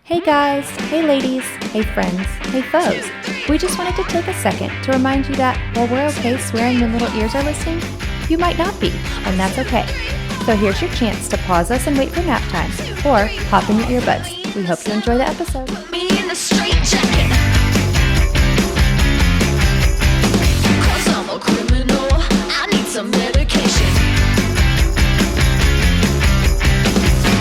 Hey guys, hey ladies, hey friends, hey foes. We just wanted to take a second to remind you that while we're okay swearing when little ears are listening, you might not be, and that's okay. So here's your chance to pause us and wait for nap time, or pop in your earbuds. We hope you enjoy the episode. Me in the straight jacket. 'Cause I'm a criminal. I need some medication.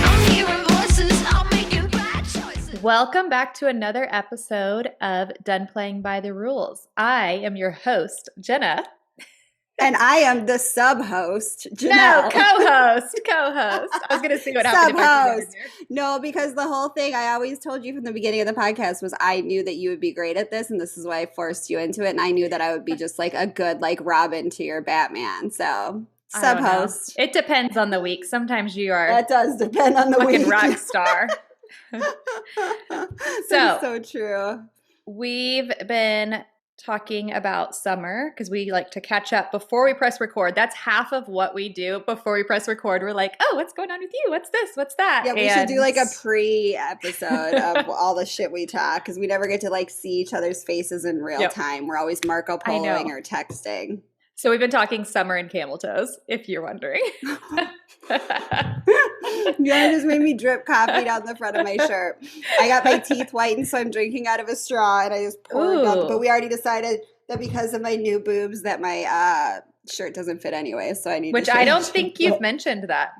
I'm hearing voices. I'm making bad choices. Welcome back to another episode of Done Playing by the Rules. I am your host, Jenna. And I am the sub-host, No, Jenelle. co-host. I was going to see what happened if I Sub-host. No, because the whole thing I always told you from the beginning of the podcast was I knew that you would be great at this, and this is why I forced you into it. And I knew that I would be just like a good like Robin to your Batman. So I don't know. sub-host. It depends on the week. Sometimes you are That does depend on the fucking week. rock star. That's so true. We've been talking about summer because we like to catch up before we press record. That's half of what we do before we press record. We're like, oh, what's going on with you? What's this? What's that? Yeah, we should do like a pre-episode of all the shit we talk because we never get to like see each other's faces in real time. We're always Marco Poloing or texting. So we've been talking summer and camel toes, if you're wondering. Jenna just made me drip coffee down the front of my shirt. I got my teeth whitened, so I'm drinking out of a straw, and I just poured it out. But we already decided that because of my new boobs that my shirt doesn't fit anyway, so I need Which to change. I don't think you've mentioned that.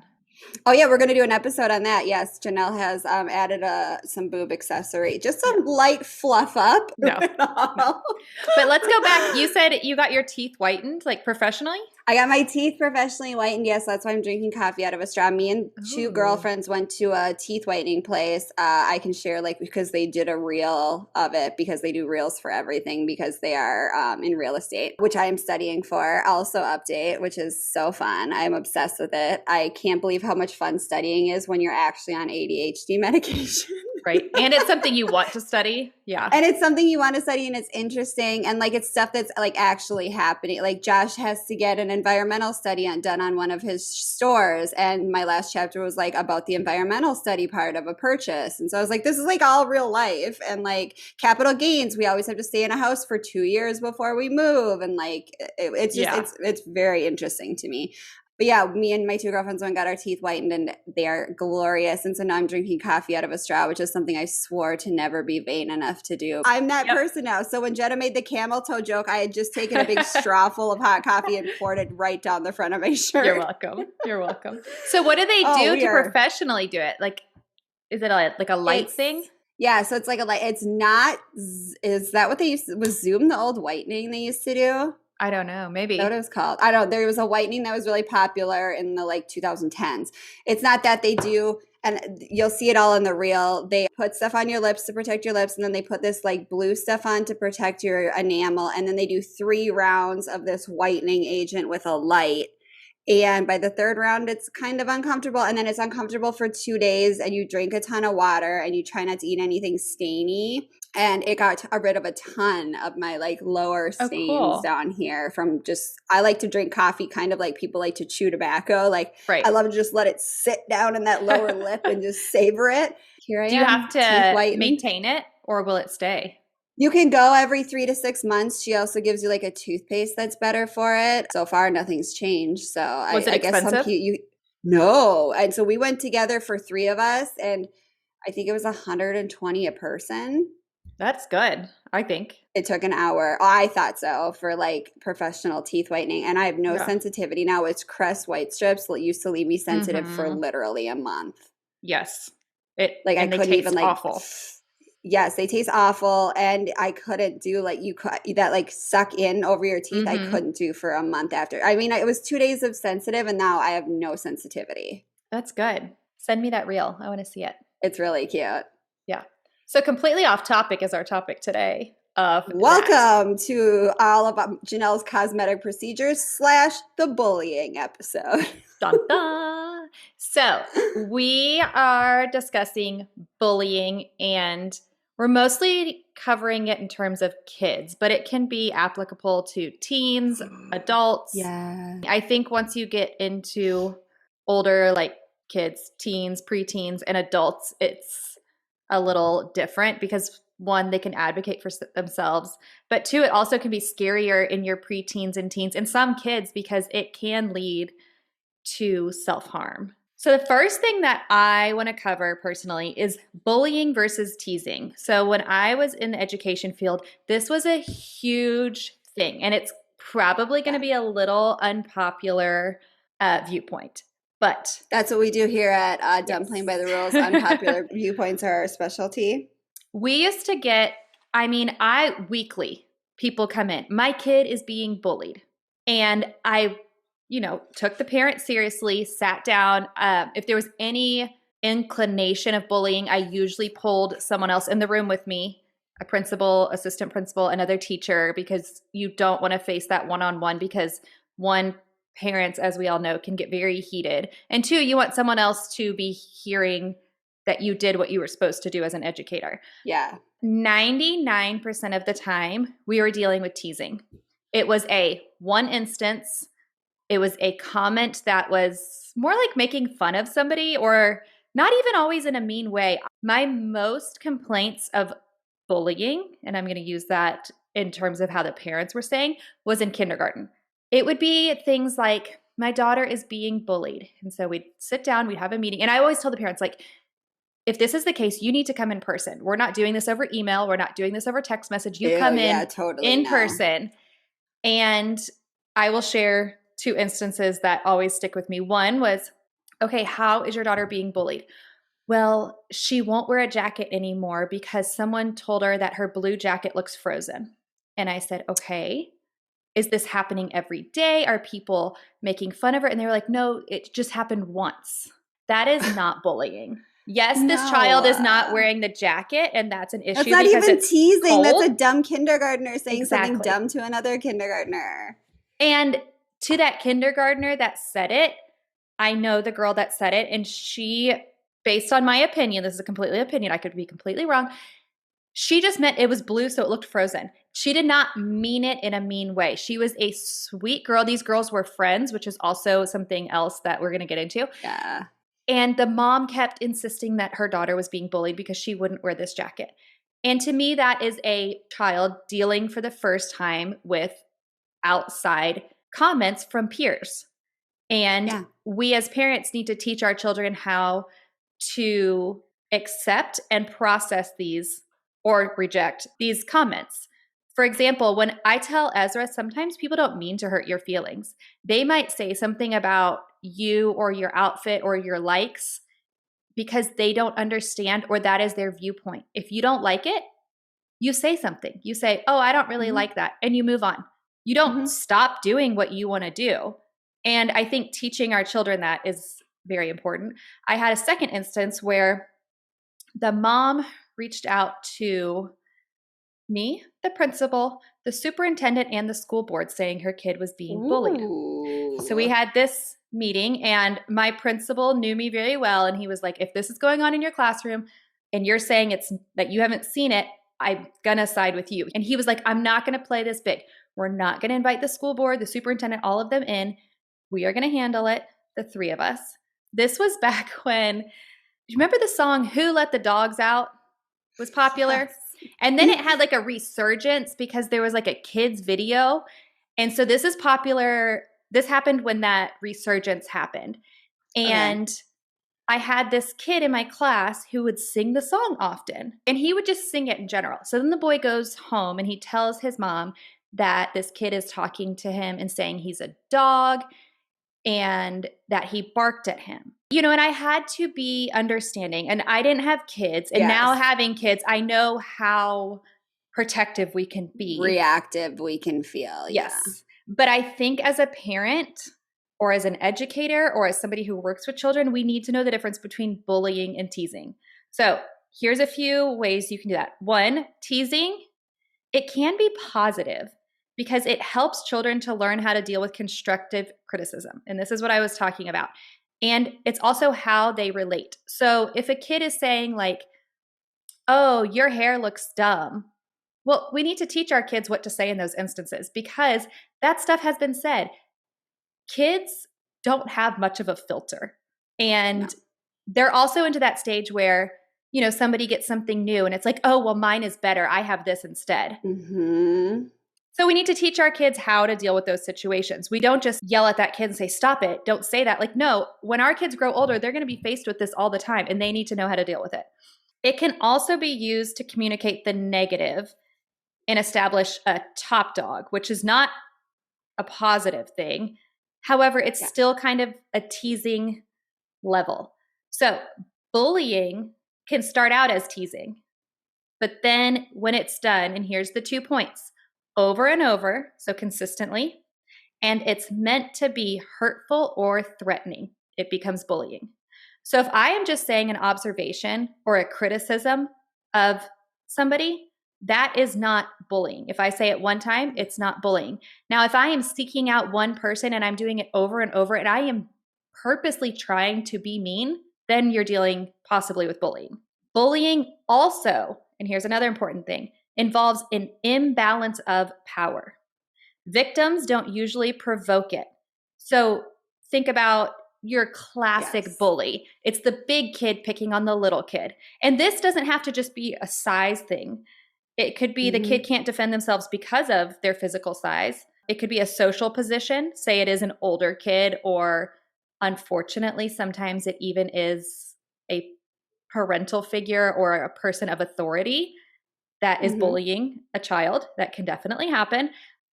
Oh, yeah, we're going to do an episode on that. Yes, Jenelle has added some boob accessory. Just some light fluff up. No. But let's go back. You said you got your teeth whitened, like professionally? I got my teeth professionally whitened. Yes, that's why I'm drinking coffee out of a straw. Me and two girlfriends went to a teeth whitening place. I can share because they did a reel of it because they do reels for everything because they are in real estate, which I am studying for. Also update, which is so fun. I'm obsessed with it. I can't believe how much fun studying is when you're actually on ADHD medication. Right. And it's something you want to study. Yeah. And it's something you want to study and it's interesting. And it's stuff that's actually happening. Like Josh has to get an environmental study done on one of his stores. And my last chapter was about the environmental study part of a purchase. And so I was like, this is all real life. And capital gains, we always have to stay in a house for 2 years before we move. And it's very interesting to me. But yeah, me and my two girlfriends went and got our teeth whitened and they are glorious. And so now I'm drinking coffee out of a straw, which is something I swore to never be vain enough to do. I'm that person now. So when Jenna made the camel toe joke, I had just taken a big straw full of hot coffee and poured it right down the front of my shirt. You're welcome. You're welcome. So what do they do to professionally do it? Is it a light thing? Yeah, so it's like a light. It's not, is that what they used to, was Zoom the old whitening they used to do? I don't know. Maybe. Is that what it was called? I don't know. There was a whitening that was really popular in the 2010s. It's not that they do, and you'll see it all in the reel. They put stuff on your lips to protect your lips, and then they put this blue stuff on to protect your enamel, and then they do 3 rounds of this whitening agent with a light. And by the 3rd round, it's kind of uncomfortable. And then it's uncomfortable for 2 days. And you drink a ton of water and you try not to eat anything stainy. And it got rid of a ton of my lower stains down here from I like to drink coffee kind of like people like to chew tobacco. Right. I love to just let it sit down in that lower lip and just savor it. Here I am. Do you have to maintain it or will it stay? You can go every 3 to 6 months. She also gives you a toothpaste that's better for it. So far, nothing's changed. So was it expensive? No. And so we went together for 3 of us, and I think it was $120 a person. That's good, I think. It took an hour. I thought so for professional teeth whitening. And I have no sensitivity now. It's Crest white strips that used to leave me sensitive for literally a month. Yes. I couldn't even awful. Yes, they taste awful, and I couldn't do that suck in over your teeth. I couldn't do for a month after. I mean, it was 2 days of sensitive, and now I have no sensitivity. That's good. Send me that reel. I want to see it. It's really cute. Yeah. So completely off topic is our topic today. Welcome to all of Janelle's cosmetic procedures / the bullying episode. Dun, dun. So we are discussing bullying, and we're mostly covering it in terms of kids, but it can be applicable to teens, adults. Yeah. I think once you get into older kids, teens, preteens, and adults, it's a little different because one, they can advocate for themselves, but two, it also can be scarier in your preteens and teens and some kids because it can lead to self-harm. So the first thing that I want to cover personally is bullying versus teasing. So when I was in the education field, this was a huge thing, and it's probably going to be a little unpopular viewpoint, but that's what we do here at Done Playing by the Rules. Unpopular viewpoints are our specialty. We used to get, weekly people come in. My kid is being bullied, and I took the parent seriously, sat down. If there was any inclination of bullying, I usually pulled someone else in the room with me, a principal, assistant principal, another teacher, because you don't want to face that one-on-one because one, parents, as we all know, can get very heated. And two, you want someone else to be hearing that you did what you were supposed to do as an educator. Yeah. 99% of the time, we were dealing with teasing. It was one instance. It was a comment that was more like making fun of somebody, or not even always in a mean way. My most complaints of bullying, and I'm going to use that in terms of how the parents were saying, was in kindergarten. It would be things like, my daughter is being bullied. And so we'd sit down, we'd have a meeting. And I always tell the parents, like, if this is the case, you need to come in person. We're not doing this over email. We're not doing this over text message. You come in person. And I will share two instances that always stick with me. One was, okay, how is your daughter being bullied? Well, she won't wear a jacket anymore because someone told her that her blue jacket looks frozen. And I said, okay, is this happening every day? Are people making fun of her? And they were like, no, it just happened once. That is not bullying. Yes, this child is not wearing the jacket, and that's an issue. That's not even teasing. Cold. That's a dumb kindergartner saying something dumb to another kindergartner. And to that kindergartner that said it, I know the girl that said it, and she, based on my opinion, this is a completely opinion, I could be completely wrong, she just meant it was blue so it looked frozen. She did not mean it in a mean way. She was a sweet girl. These girls were friends, which is also something else that we're going to get into. Yeah. And the mom kept insisting that her daughter was being bullied because she wouldn't wear this jacket. And to me, that is a child dealing for the first time with outside comments from peers. And we as parents need to teach our children how to accept and process these or reject these comments. For example, when I tell Ezra, sometimes people don't mean to hurt your feelings. They might say something about you or your outfit or your likes because they don't understand, or that is their viewpoint. If you don't like it, you say something. You say, oh, I don't really like that. And you move on. You don't stop doing what you want to do. And I think teaching our children that is very important. I had a second instance where the mom reached out to me, the principal, the superintendent, and the school board saying her kid was being bullied. So we had this meeting, and my principal knew me very well, and he was like, if this is going on in your classroom and you're saying it's that you haven't seen it, I'm gonna side with you. And he was like, I'm not gonna play this big. We're not gonna invite the school board, the superintendent, all of them in. We are gonna handle it, the three of us. This was back when, do you remember the song Who Let the Dogs Out was popular? Yes. And then it had like a resurgence because there was like a kids video. And so this is popular. This happened when that resurgence happened. And I had this kid in my class who would sing the song often, and he would just sing it in general. So then the boy goes home and he tells his mom that this kid is talking to him and saying he's a dog and that he barked at him. And I had to be understanding, and I didn't have kids, and now having kids, I know how protective we can be. Reactive we can feel. Yes. Yeah. But I think as a parent or as an educator or as somebody who works with children, we need to know the difference between bullying and teasing. So here's a few ways you can do that. One, teasing, it can be positive because it helps children to learn how to deal with constructive criticism. And this is what I was talking about. And it's also how they relate. So if a kid is saying like, oh, your hair looks dumb. Well, we need to teach our kids what to say in those instances because that stuff has been said. Kids don't have much of a filter. And they're also into that stage where, somebody gets something new and it's like, oh, well, mine is better. I have this instead. Mm-hmm. So we need to teach our kids how to deal with those situations. We don't just yell at that kid and say, stop it. Don't say that. Like, no, when our kids grow older, they're going to be faced with this all the time and they need to know how to deal with it. It can also be used to communicate the negative and establish a top dog, which is not a positive thing. However, it's still kind of a teasing level. So bullying can start out as teasing, but then when it's done, and here's the 2 points, over and over, so consistently, and it's meant to be hurtful or threatening, it becomes bullying. So if I am just saying an observation or a criticism of somebody, that is not bullying. If I say it one time, it's not bullying. Now, if I am seeking out one person and I'm doing it over and over and I am purposely trying to be mean, then you're dealing possibly with bullying. Bullying also, and here's another important thing, involves an imbalance of power. Victims don't usually provoke it. So think about your classic bully. It's the big kid picking on the little kid. And this doesn't have to just be a size thing. It could be the kid can't defend themselves because of their physical size. It could be a social position. Say it is an older kid, or unfortunately, sometimes it even is a parental figure or a person of authority that is bullying a child. That can definitely happen.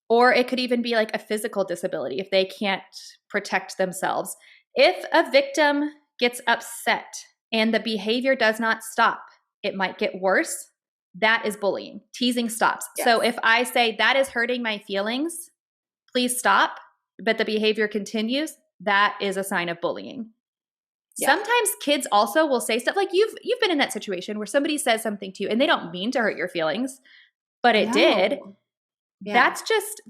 Or it could even be like a physical disability if they can't protect themselves. If a victim gets upset and the behavior does not stop, it might get worse. That is bullying. Teasing stops. Yes. So if I say that is hurting my feelings, please stop, but the behavior continues, that is a sign of bullying. Yeah. Sometimes kids also will say stuff like you've been in that situation where somebody says something to you and they don't mean to hurt your feelings, but it did. Yeah.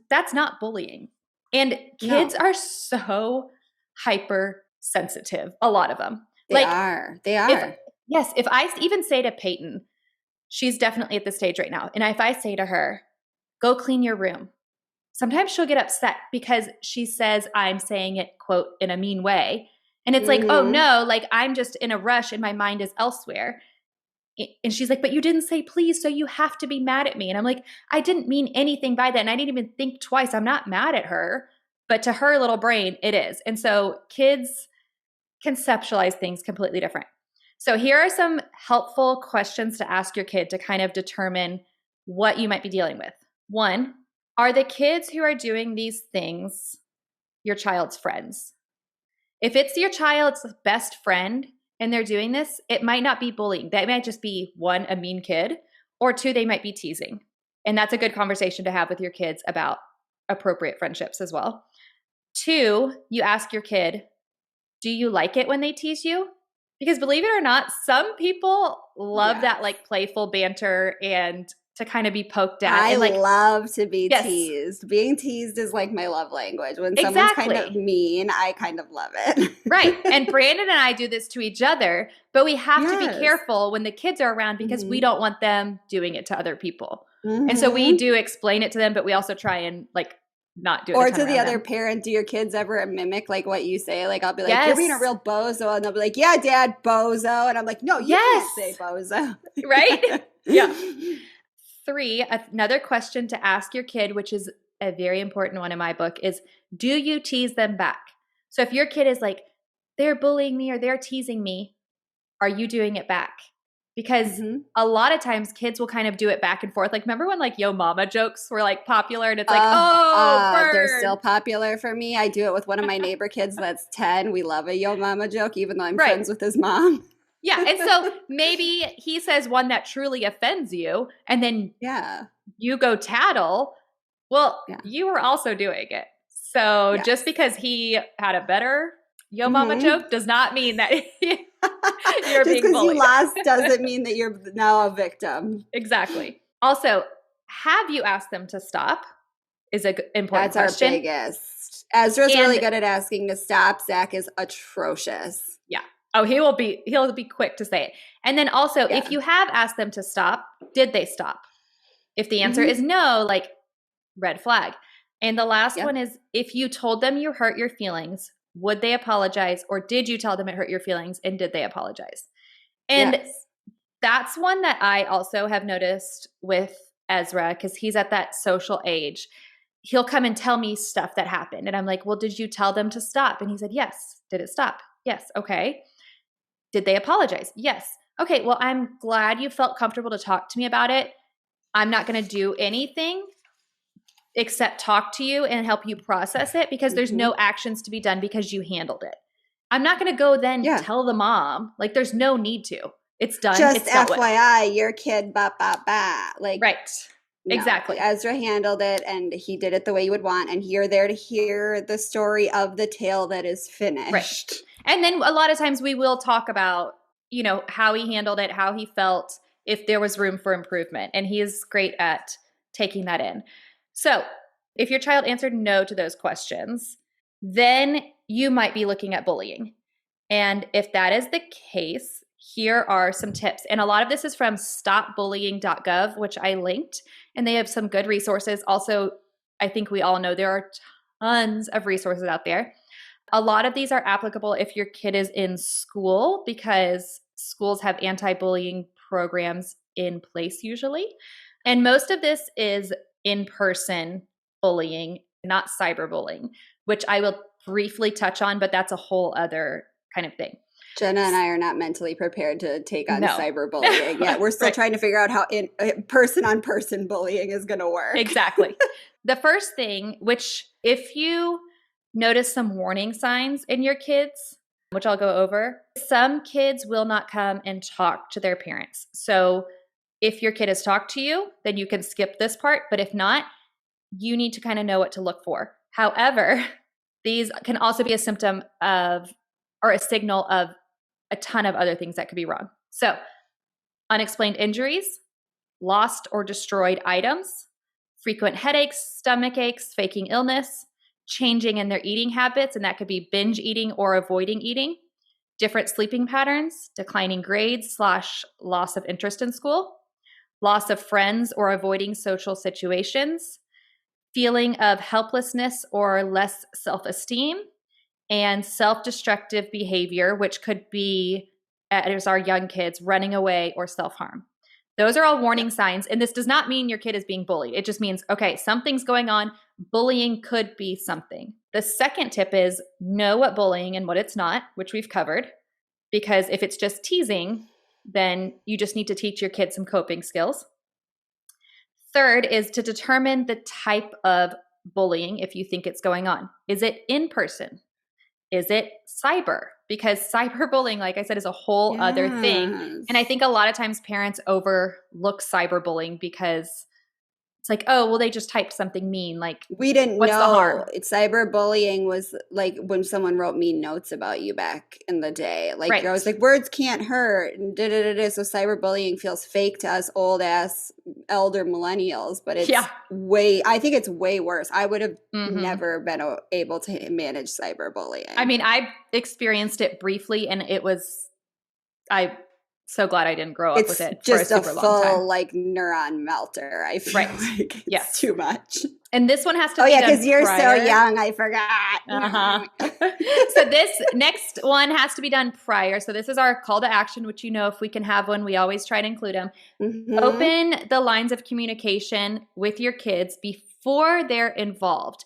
That's not bullying. And kids are so hypersensitive, a lot of them. They are. If I even say to Peyton, she's definitely at this stage right now, and if I say to her, go clean your room, sometimes she'll get upset because she says I'm saying it, quote, in a mean way. And it's like, oh no, like I'm just in a rush and my mind is elsewhere. And she's like, but you didn't say please, so you have to be mad at me. And I'm like, I didn't mean anything by that. And I didn't even think twice. I'm not mad at her. But to her little brain, it is. And so kids conceptualize things completely different. So here are some helpful questions to ask your kid to kind of determine what you might be dealing with. 1, are the kids who are doing these things your child's friends? If it's your child's best friend and they're doing this, it might not be bullying. That might just be 1, a mean kid, or 2, they might be teasing. And that's a good conversation to have with your kids about appropriate friendships as well. 2, you ask your kid, do you like it when they tease you? Because believe it or not, some people love that like playful banter and to kind of be poked at. I and love to be teased. Being teased is like my love language. When someone's kind of mean, I kind of love it. Right. And Brandon and I do this to each other, but we have to be careful when the kids are around because we don't want them doing it to other people. And so we do explain it to them, but we also try and like not do it. Or to the other parent, do your kids ever mimic like what you say? Like I'll be like, you're being a real bozo. And they'll be like, yeah, dad, bozo. And I'm like, no, you can't say bozo. Right? Yeah. 3, another question to ask your kid, which is a very important one in my book, is do you tease them back? So if your kid is like, they're bullying me or they're teasing me, are you doing it back? Because a lot of times kids will kind of do it back and forth. Like remember when like yo mama jokes were like popular and it's like, they're still popular for me. I do it with one of my neighbor kids that's 10. We love a yo mama joke, even though I'm friends with his mom. Yeah. And so maybe he says one that truly offends you and then you go tattle. Well, you were also doing it. So just because he had a better yo mama joke does not mean that you're being bullied. Just because you lost doesn't mean that you're now a victim. Exactly. Also, have you asked them to stop is an important question. That's our biggest. Ezra's really good at asking to stop. Zach is atrocious. Yeah. Oh, he'll be quick to say it. And then also, if you have asked them to stop, did they stop? If the answer is no, like red flag. And the last one is if you told them you hurt your feelings, would they apologize or did you tell them it hurt your feelings and did they apologize? And That's one that I also have noticed with Ezra because he's at that social age. He'll come and tell me stuff that happened. And I'm like, well, did you tell them to stop? And he said, yes. Did it stop? Yes. Okay. Did they apologize? Yes. Okay. Well, I'm glad you felt comfortable to talk to me about it. I'm not going to do anything except talk to you and help you process it because there's no actions to be done because you handled it. I'm not going to go then tell the mom. Like, there's no need to. It's done. Just it's dealt FYI, with. your kid, like, right. No, exactly. Ezra handled it and he did it the way you would want. And you're there to hear the story of the tale that is finished. Right. And then a lot of times we will talk about, how he handled it, how he felt, if there was room for improvement. And he is great at taking that in. So if your child answered no to those questions, then you might be looking at bullying. And if that is the case, here are some tips. And a lot of this is from Stopbullying.gov, which I linked, and they have some good resources. Also, I think we all know there are tons of resources out there. A lot of these are applicable if your kid is in school because schools have anti-bullying programs in place usually. And most of this is in-person bullying, not cyberbullying, which I will briefly touch on, but that's a whole other kind of thing. Jenna and I are not mentally prepared to take on cyberbullying yet. We're still trying to figure out how person-on-person bullying is going to work. Exactly. The first thing, which if you notice some warning signs in your kids, which I'll go over, some kids will not come and talk to their parents. So if your kid has talked to you, then you can skip this part. But if not, you need to kind of know what to look for. However, these can also be a symptom of, or a signal of, a ton of other things that could be wrong. So unexplained injuries, lost or destroyed items, frequent headaches, stomach aches, faking illness, changing in their eating habits, and that could be binge eating or avoiding eating, different sleeping patterns, declining grades / loss of interest in school, loss of friends or avoiding social situations, feeling of helplessness or less self-esteem, and self-destructive behavior, which could be, as our young kids, running away or self-harm. Those are all warning signs. And this does not mean your kid is being bullied. It just means, okay, something's going on. Bullying could be something. The second tip is know what bullying and what it's not, which we've covered. Because if it's just teasing, then you just need to teach your kids some coping skills. Third is to determine the type of bullying if you think it's going on. Is it in person? Is it cyber? Because cyberbullying, like I said, is a whole other thing. And I think a lot of times parents overlook cyberbullying because it's like, oh, well, they just typed something mean. Like, we didn't what's know. The harm? Cyberbullying was like when someone wrote mean notes about you back in the day. Like, I was like, words can't hurt. And So cyberbullying feels fake to us old ass elder millennials, but it's I think it's way worse. I would have never been able to manage cyberbullying. I mean, I experienced it briefly and I'm so glad I didn't grow up with it for a super long time. It's just a full like neuron melter. I feel like it's too much. And this one has to be done because you're prior. So young, I forgot. So this next one has to be done prior. So this is our call to action, which if we can have one, we always try to include them. Open the lines of communication with your kids before they're involved.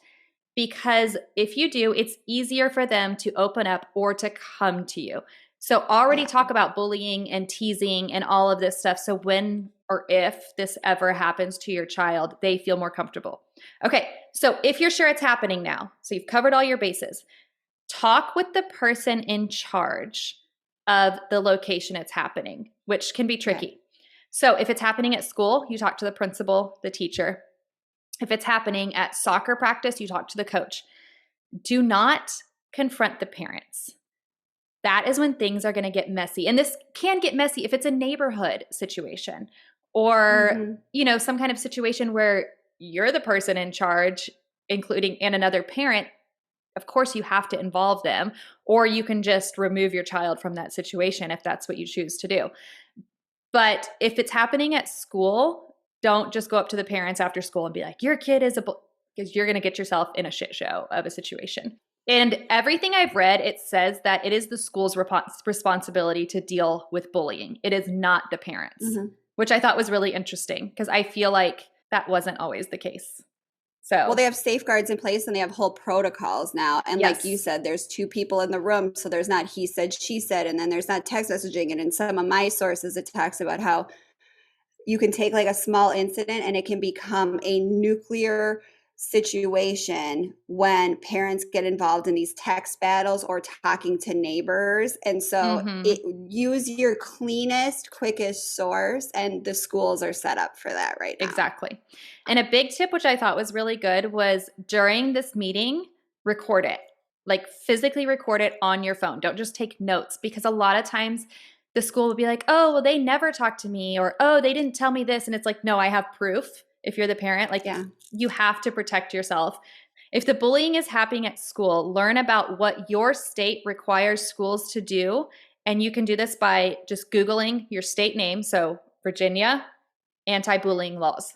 Because if you do, it's easier for them to open up or to come to you. So already talk about bullying and teasing and all of this stuff. So when or if this ever happens to your child, they feel more comfortable. Okay, so if you're sure it's happening now, so you've covered all your bases, talk with the person in charge of the location it's happening, which can be tricky. So if it's happening at school, you talk to the principal, the teacher. If it's happening at soccer practice, you talk to the coach. Do not confront the parents. That is when things are going to get messy. And this can get messy if it's a neighborhood situation or, some kind of situation where you're the person in charge, including and another parent. Of course, you have to involve them, or you can just remove your child from that situation if that's what you choose to do. But if it's happening at school, don't just go up to the parents after school and be like, your kid is because you're going to get yourself in a shit show of a situation. And everything I've read, it says that it is the school's responsibility to deal with bullying. It is not the parents, which I thought was really interesting because I feel like that wasn't always the case. So, well, they have safeguards in place and they have whole protocols now. And yes. like you said, there's 2 people in the room. So there's not he said, she said, and then there's not text messaging. And in some of my sources, it talks about how you can take like a small incident and it can become a nuclear situation when parents get involved in these text battles or talking to neighbors. And so use your cleanest, quickest source, and the schools are set up for that right now. Exactly. And a big tip, which I thought was really good, was during this meeting, record it. Like physically record it on your phone. Don't just take notes, because a lot of times the school will be like, oh, well, they never talked to me, or, oh, they didn't tell me this. And it's like, no, I have proof. If you're the parent, like you have to protect yourself. If the bullying is happening at school, learn about what your state requires schools to do. And you can do this by just Googling your state name. So Virginia, anti-bullying laws.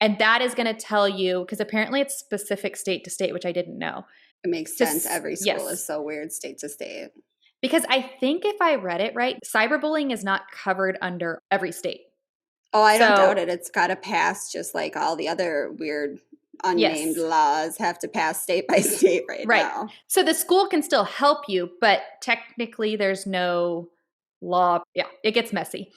And that is going to tell you, because apparently it's specific state to state, which I didn't know. It makes sense. Every school is so weird, state to state. Because I think if I read it right, cyberbullying is not covered under every state. Oh, I don't doubt it. It's got to pass just like all the other weird unnamed laws have to pass state by state right now. So the school can still help you, but technically there's no law. Yeah, it gets messy.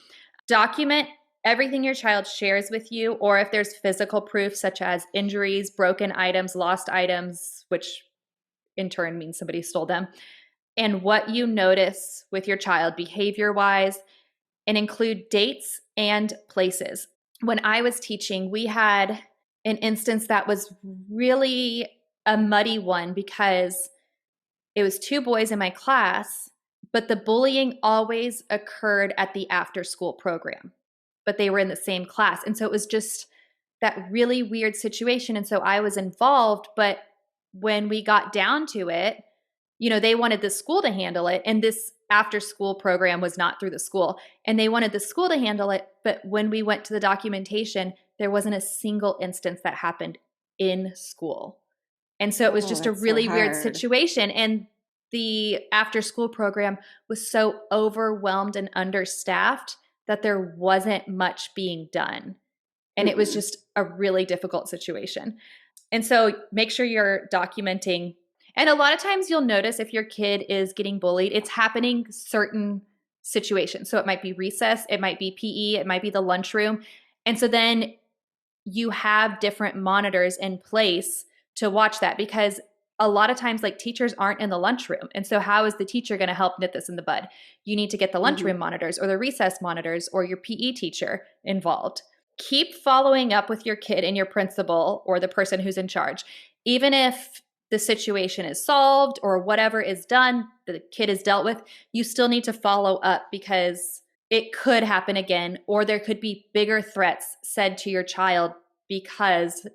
Document everything your child shares with you, or if there's physical proof such as injuries, broken items, lost items, which in turn means somebody stole them, and what you notice with your child behavior-wise, and include dates and places. When I was teaching, we had an instance that was really a muddy one because it was 2 boys in my class, but the bullying always occurred at the after-school program, but they were in the same class. And so it was just that really weird situation. And so I was involved, but when we got down to it, they wanted the school to handle it. And this after-school program was not through the school. And they wanted the school to handle it. But when we went to the documentation, there wasn't a single instance that happened in school. And so it was just a really weird situation. And the after-school program was so overwhelmed and understaffed that there wasn't much being done. And it was just a really difficult situation. And so make sure you're documenting. And a lot of times you'll notice if your kid is getting bullied, it's happening certain situations. So it might be recess, it might be PE, it might be the lunchroom. And so then you have different monitors in place to watch that, because a lot of times like teachers aren't in the lunchroom. And so how is the teacher going to help nip this in the bud? You need to get the lunchroom monitors or the recess monitors or your PE teacher involved. Keep following up with your kid and your principal or the person who's in charge. Even if the situation is solved or whatever is done, the kid is dealt with, you still need to follow up, because it could happen again, or there could be bigger threats said to your child because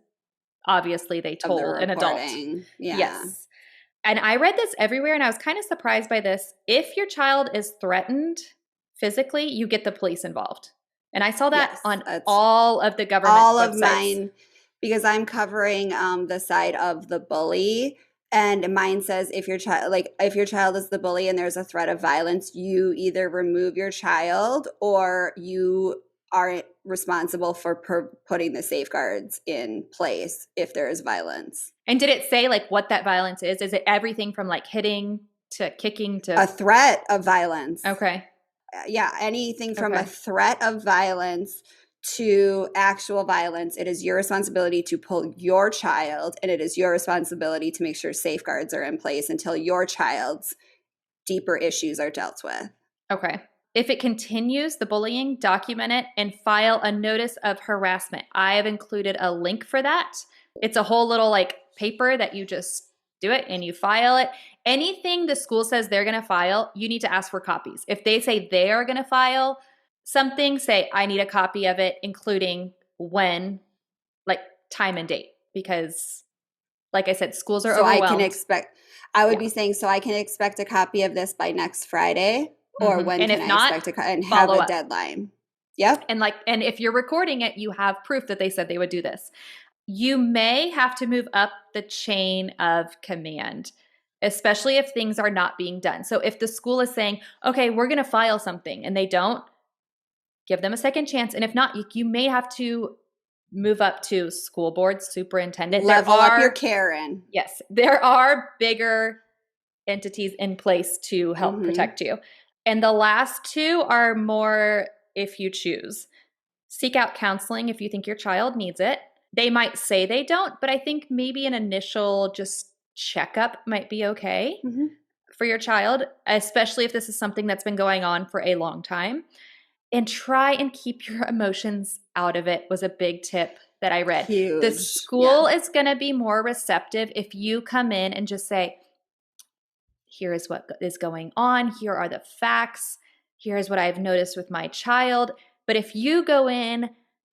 obviously they told an adult. Yeah. Yes. And I read this everywhere and I was kind of surprised by this. If your child is threatened physically, you get the police involved. And I saw that on all of the government websites. Of mine, because I'm covering the side of the bully, and mine says if your child is the bully and there's a threat of violence, you either remove your child or you are responsible for putting the safeguards in place if there is violence. And did it say like what that violence is? Is it everything from like hitting to kicking to a threat of violence? Okay. Yeah, anything from a threat of violence to actual violence. It is your responsibility to pull your child, and it is your responsibility to make sure safeguards are in place until your child's deeper issues are dealt with. Okay. If it continues, the bullying, document it and file a notice of harassment. I have included a link for that. It's a whole little like paper that you just do it and you file it. Anything the school says they're going to file, you need to ask for copies. If they say they are going to file something, say, I need a copy of it, including when, like time and date. Because like I said, schools are overwhelmed. I would be saying, so I can expect a copy of this by next Friday, or when and can I expect and have a deadline? Yep. And if you're recording it, you have proof that they said they would do this. You may have to move up the chain of command. especially if things are not being done. So if the school is saying, okay, we're going to file something and they don't, give them a second chance. And if not, you may have to move up to school board superintendent. Level up your Karen. Yes, there are bigger entities in place to help protect you. And the last two are more if you choose. Seek out counseling if you think your child needs it. They might say they don't, but I think maybe an initial just checkup might be okay for your child, especially if this is something that's been going on for a long time. And try and keep your emotions out of it was a big tip that I read. Huge. The school is going to be more receptive if you come in and just say, here is what is going on. Here are the facts. Here's what I've noticed with my child. But if you go in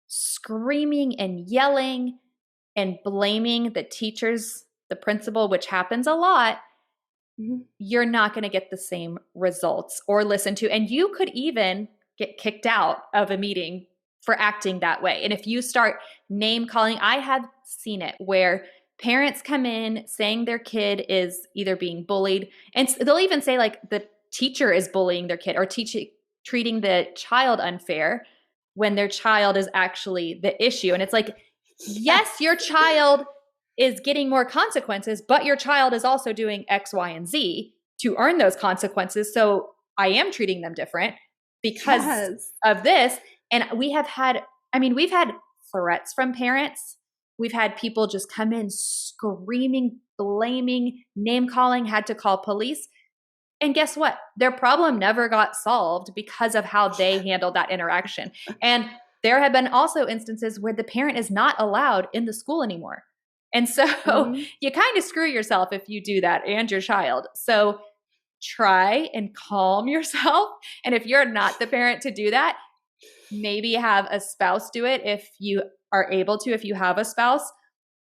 screaming and yelling and blaming the teachers, the principal, which happens a lot, you're not going to get the same results or listen to. And you could even get kicked out of a meeting for acting that way. And if you start name calling, I have seen it where parents come in saying their kid is either being bullied, and they'll even say like the teacher is bullying their kid or treating the child unfair when their child is actually the issue. And it's like, yes, your child is getting more consequences, but your child is also doing X, Y, and Z to earn those consequences. So I am treating them different because of this. And we've had threats from parents. We've had people just come in screaming, blaming, name calling, had to call police. And guess what? Their problem never got solved because of how they handled that interaction. And there have been also instances where the parent is not allowed in the school anymore. And so you kind of screw yourself if you do that and your child. So try and calm yourself. And if you're not the parent to do that, maybe have a spouse do it if you are able to, if you have a spouse,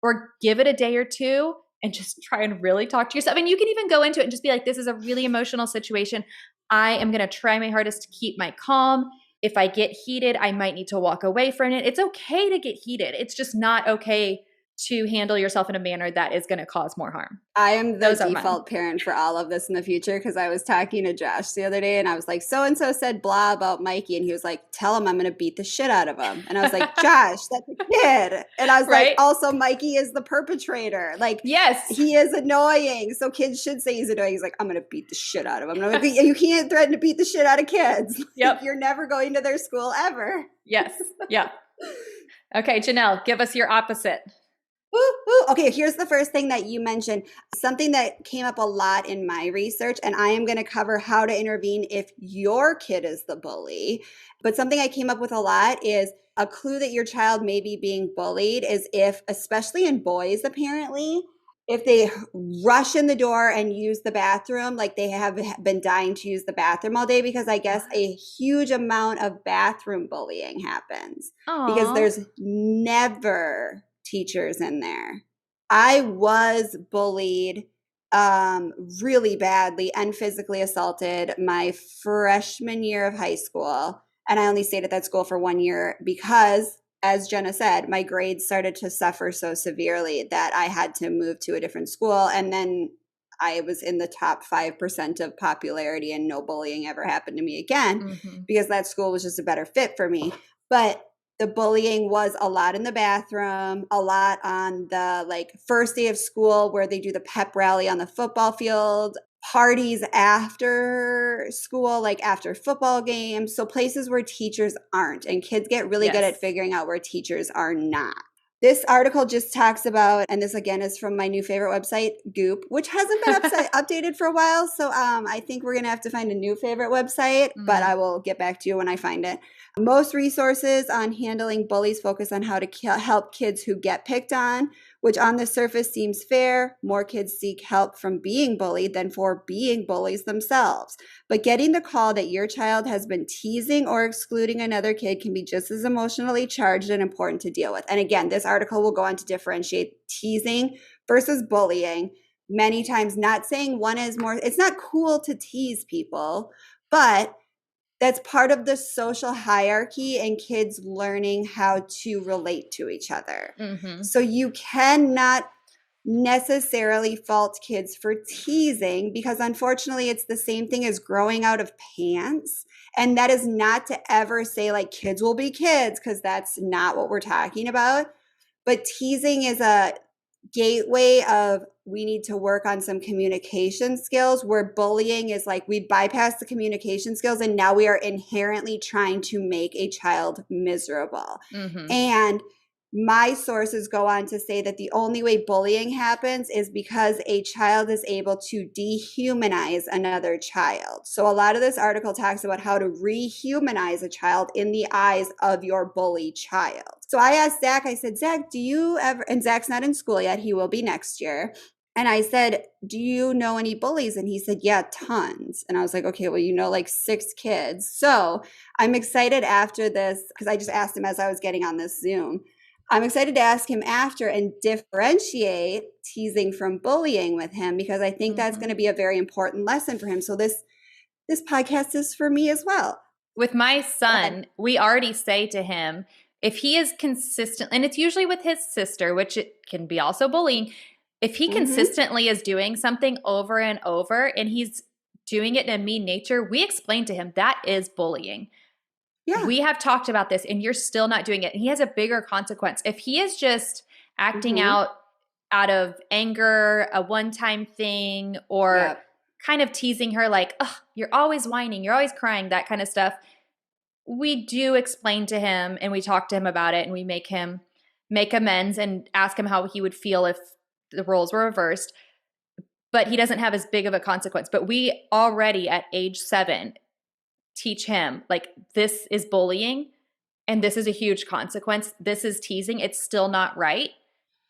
or give it a day or two and just try and really talk to yourself. And you can even go into it and just be like, this is a really emotional situation. I am going to try my hardest to keep my calm. If I get heated, I might need to walk away from it. It's okay to get heated. It's just not okay to handle yourself in a manner that is going to cause more harm. I am the default parent for all of this in the future because I was talking to Josh the other day and I was like, so-and-so said blah about Mikey. And he was like, tell him I'm going to beat the shit out of him. And I was like, Josh, that's a kid. And I was like, also Mikey is the perpetrator. Like, yes, he is annoying. So kids should say he's annoying. He's like, I'm going to beat the shit out of him. And I'm like, you can't threaten to beat the shit out of kids. Yep. You're never going to their school ever. Yes. Yeah. Okay, Jenelle, give us your opposite. Okay, here's the first thing that you mentioned, something that came up a lot in my research, and I am going to cover how to intervene if your kid is the bully. But something I came up with a lot is a clue that your child may be being bullied is if, especially in boys apparently, if they rush in the door and use the bathroom, like they have been dying to use the bathroom all day, because I guess a huge amount of bathroom bullying happens. Because there's never teachers in there. I was bullied really badly and physically assaulted my freshman year of high school. And I only stayed at that school for 1 year because, as Jenna said, my grades started to suffer so severely that I had to move to a different school. And then I was in the top 5% of popularity and no bullying ever happened to me again because that school was just a better fit for me. But the bullying was a lot in the bathroom, a lot on the first day of school where they do the pep rally on the football field, parties after school, like after football games. So places where teachers aren't, and kids get really good at figuring out where teachers are not. This article just talks about, and this again is from my new favorite website, Goop, which hasn't been updated for a while. So I think we're going to have to find a new favorite website, but I will get back to you when I find it. Most resources on handling bullies focus on how to help kids who get picked on, which on the surface seems fair. More kids seek help from being bullied than for being bullies themselves. But getting the call that your child has been teasing or excluding another kid can be just as emotionally charged and important to deal with. And again, this article will go on to differentiate teasing versus bullying. Many times not saying one is more, it's not cool to tease people, but that's part of the social hierarchy and kids learning how to relate to each other. So you cannot necessarily fault kids for teasing, because unfortunately it's the same thing as growing out of pants. And that is not to ever say like kids will be kids, because that's not what we're talking about. But teasing is a gateway of we need to work on some communication skills, where bullying is like we bypass the communication skills and now we are inherently trying to make a child miserable. And my sources go on to say that the only way bullying happens is because a child is able to dehumanize another child. So a lot of this article talks about how to rehumanize a child in the eyes of your bully child. So I asked Zach, I said, Zach, do you ever, and Zach's not in school yet, he will be next year. And I said, do you know any bullies? And he said, yeah, tons. And I was like, okay, well, you know, like 6 kids. So I'm excited after this, because I just asked him as I was getting on this Zoom. I'm excited to ask him after and differentiate teasing from bullying with him, because I think that's going to be a very important lesson for him. So this podcast is for me as well. With my son, we already say to him, if he is consistent, and it's usually with his sister, which it can be also bullying, if he consistently is doing something over and over and he's doing it in a mean nature, we explain to him that is bullying. Yeah. We have talked about this and you're still not doing it. And he has a bigger consequence. If he is just acting out of anger, a one-time thing, or kind of teasing her like, oh, you're always whining, you're always crying, that kind of stuff, we do explain to him and we talk to him about it and we make him make amends and ask him how he would feel if the roles were reversed. But he doesn't have as big of a consequence. But we already at age 7 teach him like, this is bullying and this is a huge consequence. This is teasing. It's still not right.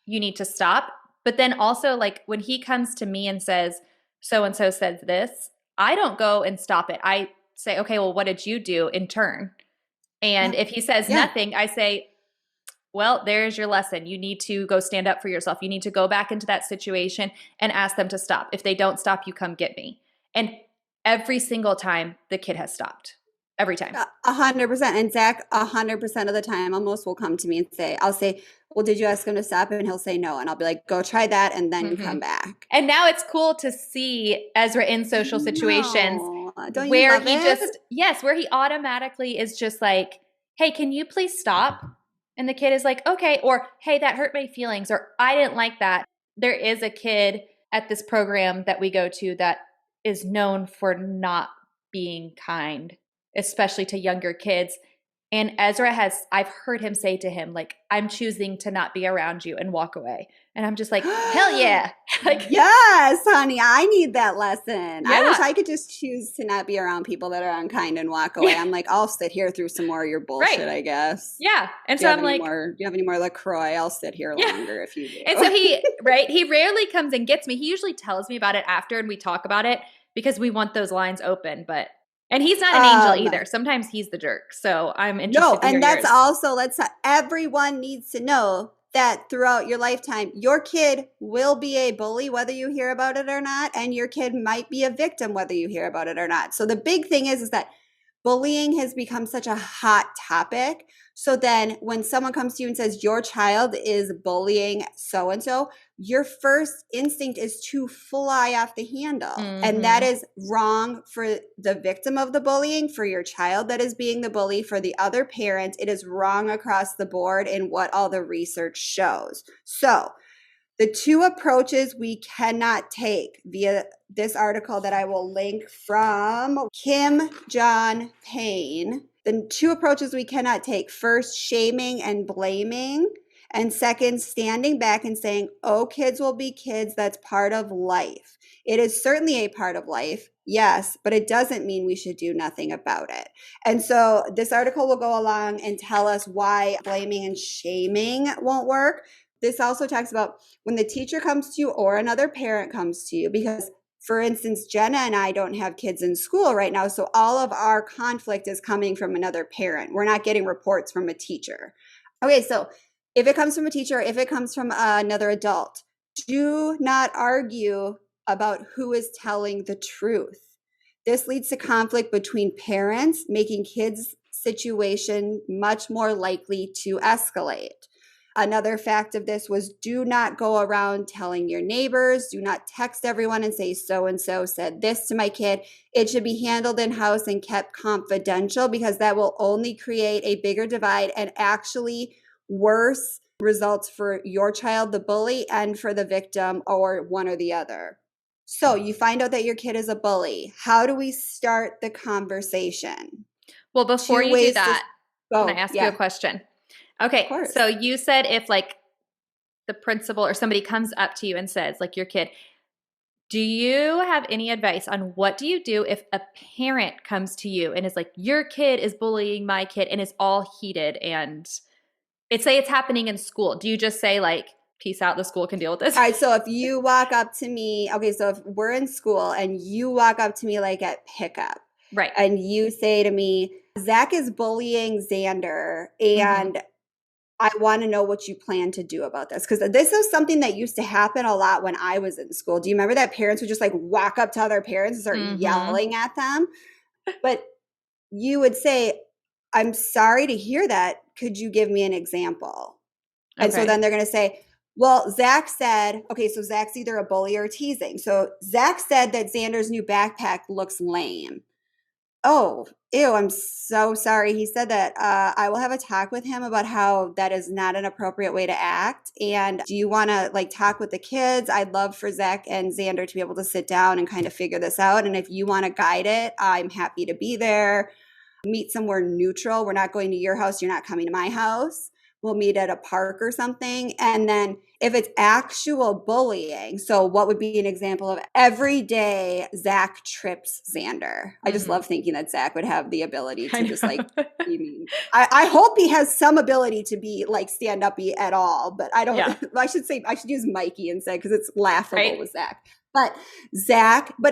You need to stop. But then also like when he comes to me and says, so-and-so says this, I don't go and stop it. I say, okay, well, what did you do in turn? And if he says nothing, I say, well, there's your lesson. You need to go stand up for yourself. You need to go back into that situation and ask them to stop. If they don't stop, you come get me. And every single time the kid has stopped. Every time. 100%. And Zach, 100% of the time, almost will come to me and say, I'll say, well, did you ask him to stop? And he'll say no. And I'll be like, go try that and then come back. And now it's cool to see Ezra in social situations where he where he automatically is just like, hey, can you please stop? And the kid is like, okay. Or, hey, that hurt my feelings. Or I didn't like that. There is a kid at this program that we go to that is known for not being kind, especially to younger kids. And Ezra I've heard him say to him, like, I'm choosing to not be around you and walk away. And I'm just like, hell yeah. Like, yes, honey, I need that lesson. I wish I could just choose to not be around people that are unkind and walk away. I'm like, I'll sit here through some more of your bullshit, I guess. Yeah. And so I'm like, do you have any more LaCroix? I'll sit here longer if you do. And so he rarely comes and gets me. He usually tells me about it after and we talk about it because we want those lines open. And he's not an angel either. Sometimes he's the jerk. So I'm interested to hear and that's yours. also, everyone needs to know that throughout your lifetime, your kid will be a bully, whether you hear about it or not. And your kid might be a victim, whether you hear about it or not. So the big thing is that bullying has become such a hot topic. So then when someone comes to you and says your child is bullying so-and-so, your first instinct is to fly off the handle. And that is wrong for the victim of the bullying, for your child that is being the bully, for the other parent. It is wrong across the board in what all the research shows. So the 2 approaches we cannot take via this article that I will link from Kim John Payne. The 2 approaches we cannot take: first, shaming and blaming, and second, standing back and saying, oh, kids will be kids. That's part of life. It is certainly a part of life, yes, but it doesn't mean we should do nothing about it. And so this article will go along and tell us why blaming and shaming won't work. This also talks about when the teacher comes to you or another parent comes to you, because for instance, Jenna and I don't have kids in school right now, so all of our conflict is coming from another parent. We're not getting reports from a teacher. Okay, so if it comes from a teacher, if it comes from another adult, do not argue about who is telling the truth. This leads to conflict between parents, making kids' situation much more likely to escalate. Another fact of this was do not go around telling your neighbors. Do not text everyone and say so-and-so said this to my kid. It should be handled in-house and kept confidential because that will only create a bigger divide and actually worse results for your child, the bully, and for the victim, or one or the other. So you find out that your kid is a bully. How do we start the conversation? Well, before you do that, can I ask you a question? Okay, so you said if like the principal or somebody comes up to you and says, like your kid, do you have any advice on what do you do if a parent comes to you and is like, your kid is bullying my kid and is all heated and say it's happening in school? Do you just say like, peace out, the school can deal with this? All right, so if you walk up to me, okay, so if we're in school and you walk up to me like at pickup, right, and you say to me, Zach is bullying Xander, and I want to know what you plan to do about this. Because this is something that used to happen a lot when I was in school. Do you remember that parents would just like walk up to other parents and start yelling at them? But you would say, I'm sorry to hear that. Could you give me an example? And so then they're going to say, well, Zach said, okay, so Zach's either a bully or teasing. So Zach said that Xander's new backpack looks lame. Oh, ew, I'm so sorry. He said that. I will have a talk with him about how that is not an appropriate way to act. And do you want to like talk with the kids? I'd love for Zach and Xander to be able to sit down and kind of figure this out. And if you want to guide it, I'm happy to be there. Meet somewhere neutral. We're not going to your house. You're not coming to my house. We'll meet at a park or something. And then if it's actual bullying, so what would be an example of every day Zach trips Xander? I just love thinking that Zach would have the ability to just like be mean. I hope he has some ability to be like stand up at all, but I don't, I should use Mikey instead because it's laughable with Zach. But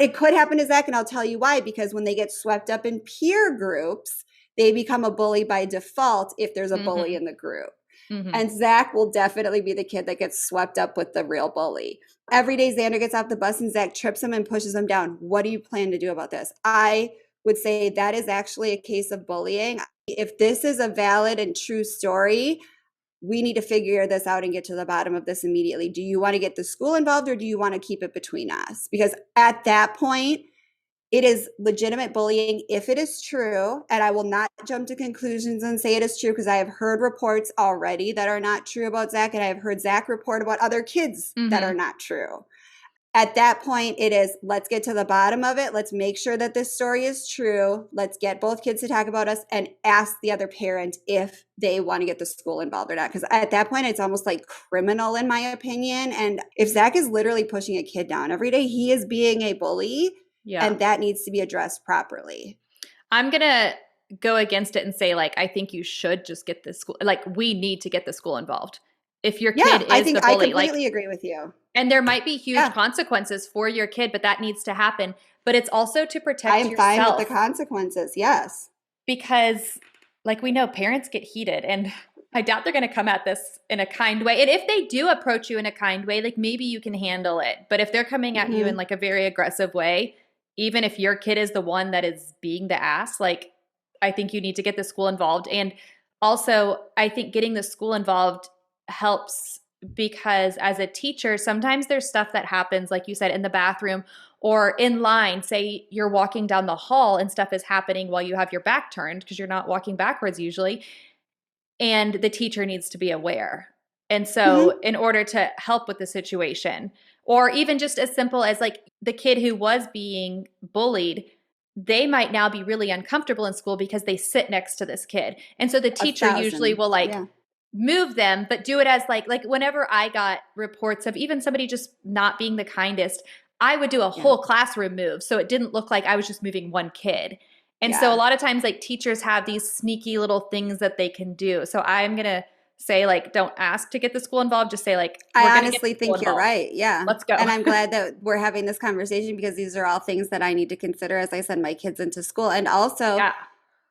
it could happen to Zach, and I'll tell you why, because when they get swept up in peer groups, they become a bully by default if there's a bully in the group. And Zach will definitely be the kid that gets swept up with the real bully. Every day Xander gets off the bus and Zach trips him and pushes him down. What do you plan to do about this? I would say that is actually a case of bullying. If this is a valid and true story, we need to figure this out and get to the bottom of this immediately. Do you want to get the school involved or do you want to keep it between us? Because at that point, it is legitimate bullying if it is true, and I will not jump to conclusions and say it is true because I have heard reports already that are not true about Zach, and I have heard Zach report about other kids that are not true. At that point, it is, let's get to the bottom of it. Let's make sure that this story is true. Let's get both kids to talk about us and ask the other parent if they want to get the school involved or not. Because at that point, it's almost like criminal in my opinion. And if Zach is literally pushing a kid down every day, he is being a bully. Yeah. And that needs to be addressed properly. I'm going to go against it and say, like, I think you should just get the school. Like, we need to get the school involved. If your kid is the bully. I completely agree with you. And there might be huge consequences for your kid, but that needs to happen. But it's also to protect yourself. I'm fine with the consequences, yes. Because, like we know, parents get heated. And I doubt they're going to come at this in a kind way. And if they do approach you in a kind way, like maybe you can handle it. But if they're coming at you in like a very aggressive way, even if your kid is the one that is being the ass, like I think you need to get the school involved. And also, I think getting the school involved helps because as a teacher, sometimes there's stuff that happens, like you said, in the bathroom or in line. Say you're walking down the hall and stuff is happening while you have your back turned because you're not walking backwards usually. And the teacher needs to be aware. And so in order to help with the situation, or even just as simple as like the kid who was being bullied, they might now be really uncomfortable in school because they sit next to this kid. And so the teacher usually will like move them, but do it as like whenever I got reports of even somebody just not being the kindest, I would do a whole classroom move. So it didn't look like I was just moving one kid. And so a lot of times like teachers have these sneaky little things that they can do. So I'm going to say like, don't ask to get the school involved. Just say like, I honestly think you're right. Yeah. Let's go. And I'm glad that we're having this conversation because these are all things that I need to consider as I send my kids into school. And also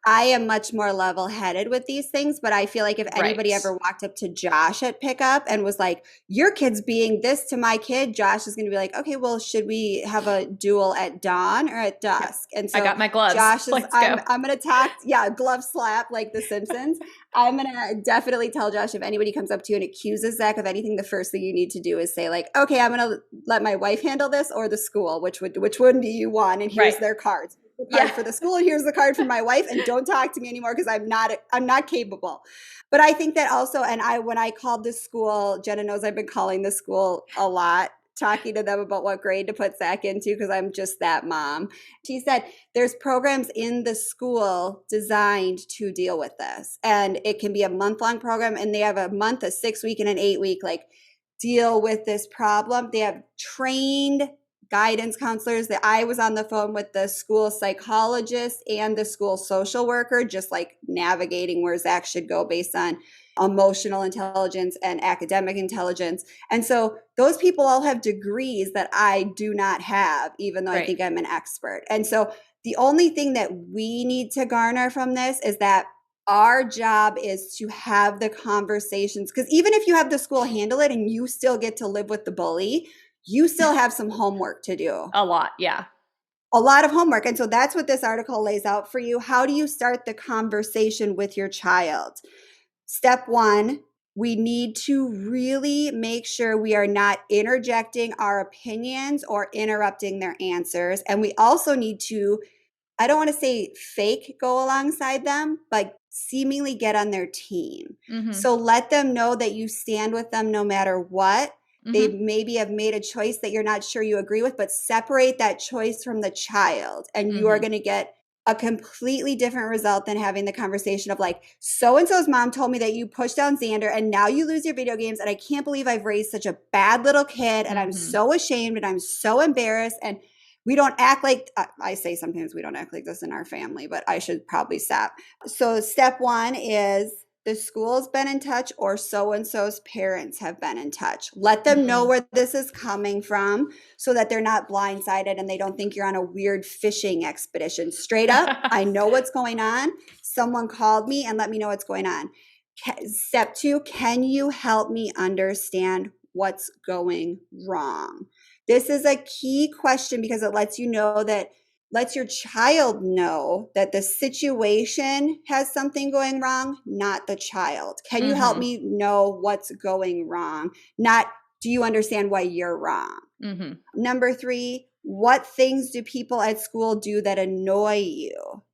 I am much more level-headed with these things, but I feel like if anybody Right. ever walked up to Josh at pickup and was like, your kid's being this to my kid, Josh is going to be like, okay, well, should we have a duel at dawn or at dusk? And I so got my gloves. Josh is, Let's I'm go. going to talk, yeah, glove slap like The Simpsons. I'm going to definitely tell Josh if anybody comes up to you and accuses Zach of anything, the first thing you need to do is say like, okay, I'm going to let my wife handle this or the school, which one do you want? And here's Right. their cards. The card for the school and here's the card for my wife, and don't talk to me anymore because I'm not capable. But I think that also, and when I called the school, Jenna knows I've been calling the school a lot, talking to them about what grade to put Zach into because I'm just that mom. She said there's programs in the school designed to deal with this, and it can be a month-long program, and they have a month, a 6-week, and an 8-week like deal with this problem. They have trained guidance counselors. That I was on the phone with the school psychologist and the school social worker, just like navigating where Zach should go based on emotional intelligence and academic intelligence. And so those people all have degrees that I do not have, even though I think I'm an expert. And so the only thing that we need to garner from this is that our job is to have the conversations, because even if you have the school handle it and you still get to live with the bully, you still have some homework to do. A lot, yeah. A lot of homework. And so that's what this article lays out for you. How do you start the conversation with your child? Step one, we need to really make sure we are not interjecting our opinions or interrupting their answers. And we also need to, I don't want to say fake go alongside them, but seemingly get on their team. Mm-hmm. So let them know that you stand with them no matter what. They maybe have made a choice that you're not sure you agree with, but separate that choice from the child. And you are going to get a completely different result than having the conversation of like, so-and-so's mom told me that you pushed down Xander and now you lose your video games. And I can't believe I've raised such a bad little kid. And I'm so ashamed and I'm so embarrassed. And we don't act like, I say sometimes we don't act like this in our family, but I should probably stop. So step one is the school's been in touch or so-and-so's parents have been in touch. Let them know where this is coming from so that they're not blindsided and they don't think you're on a weird fishing expedition. Straight up, I know what's going on. Someone called me and let me know what's going on. Step two, can you help me understand what's going wrong? This is a key question because it lets your child know that the situation has something going wrong, not the child. Can you help me know what's going wrong? Not, do you understand why you're wrong? Number three, what things do people at school do that annoy you?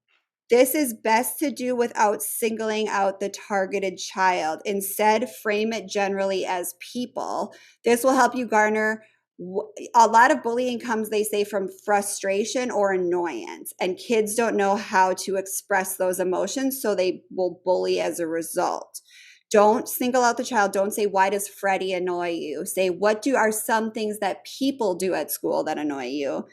This is best to do without singling out the targeted child. Instead, frame it generally as people. This will help you garner. A lot of bullying comes, they say, from frustration or annoyance, and kids don't know how to express those emotions, so they will bully as a result. Don't single out the child. Don't say, why does Freddie annoy you? Say, what are some things that people do at school that annoy you?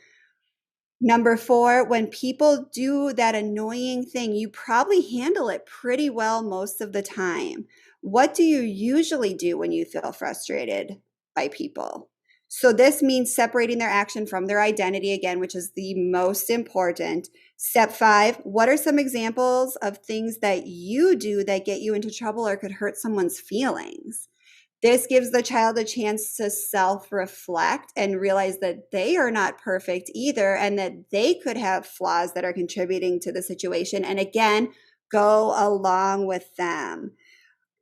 Number four, when people do that annoying thing, you probably handle it pretty well most of the time. What do you usually do when you feel frustrated by people? So this means separating their action from their identity again, which is the most important. Step five, what are some examples of things that you do that get you into trouble or could hurt someone's feelings? This gives the child a chance to self-reflect and realize that they are not perfect either and that they could have flaws that are contributing to the situation. And again, go along with them.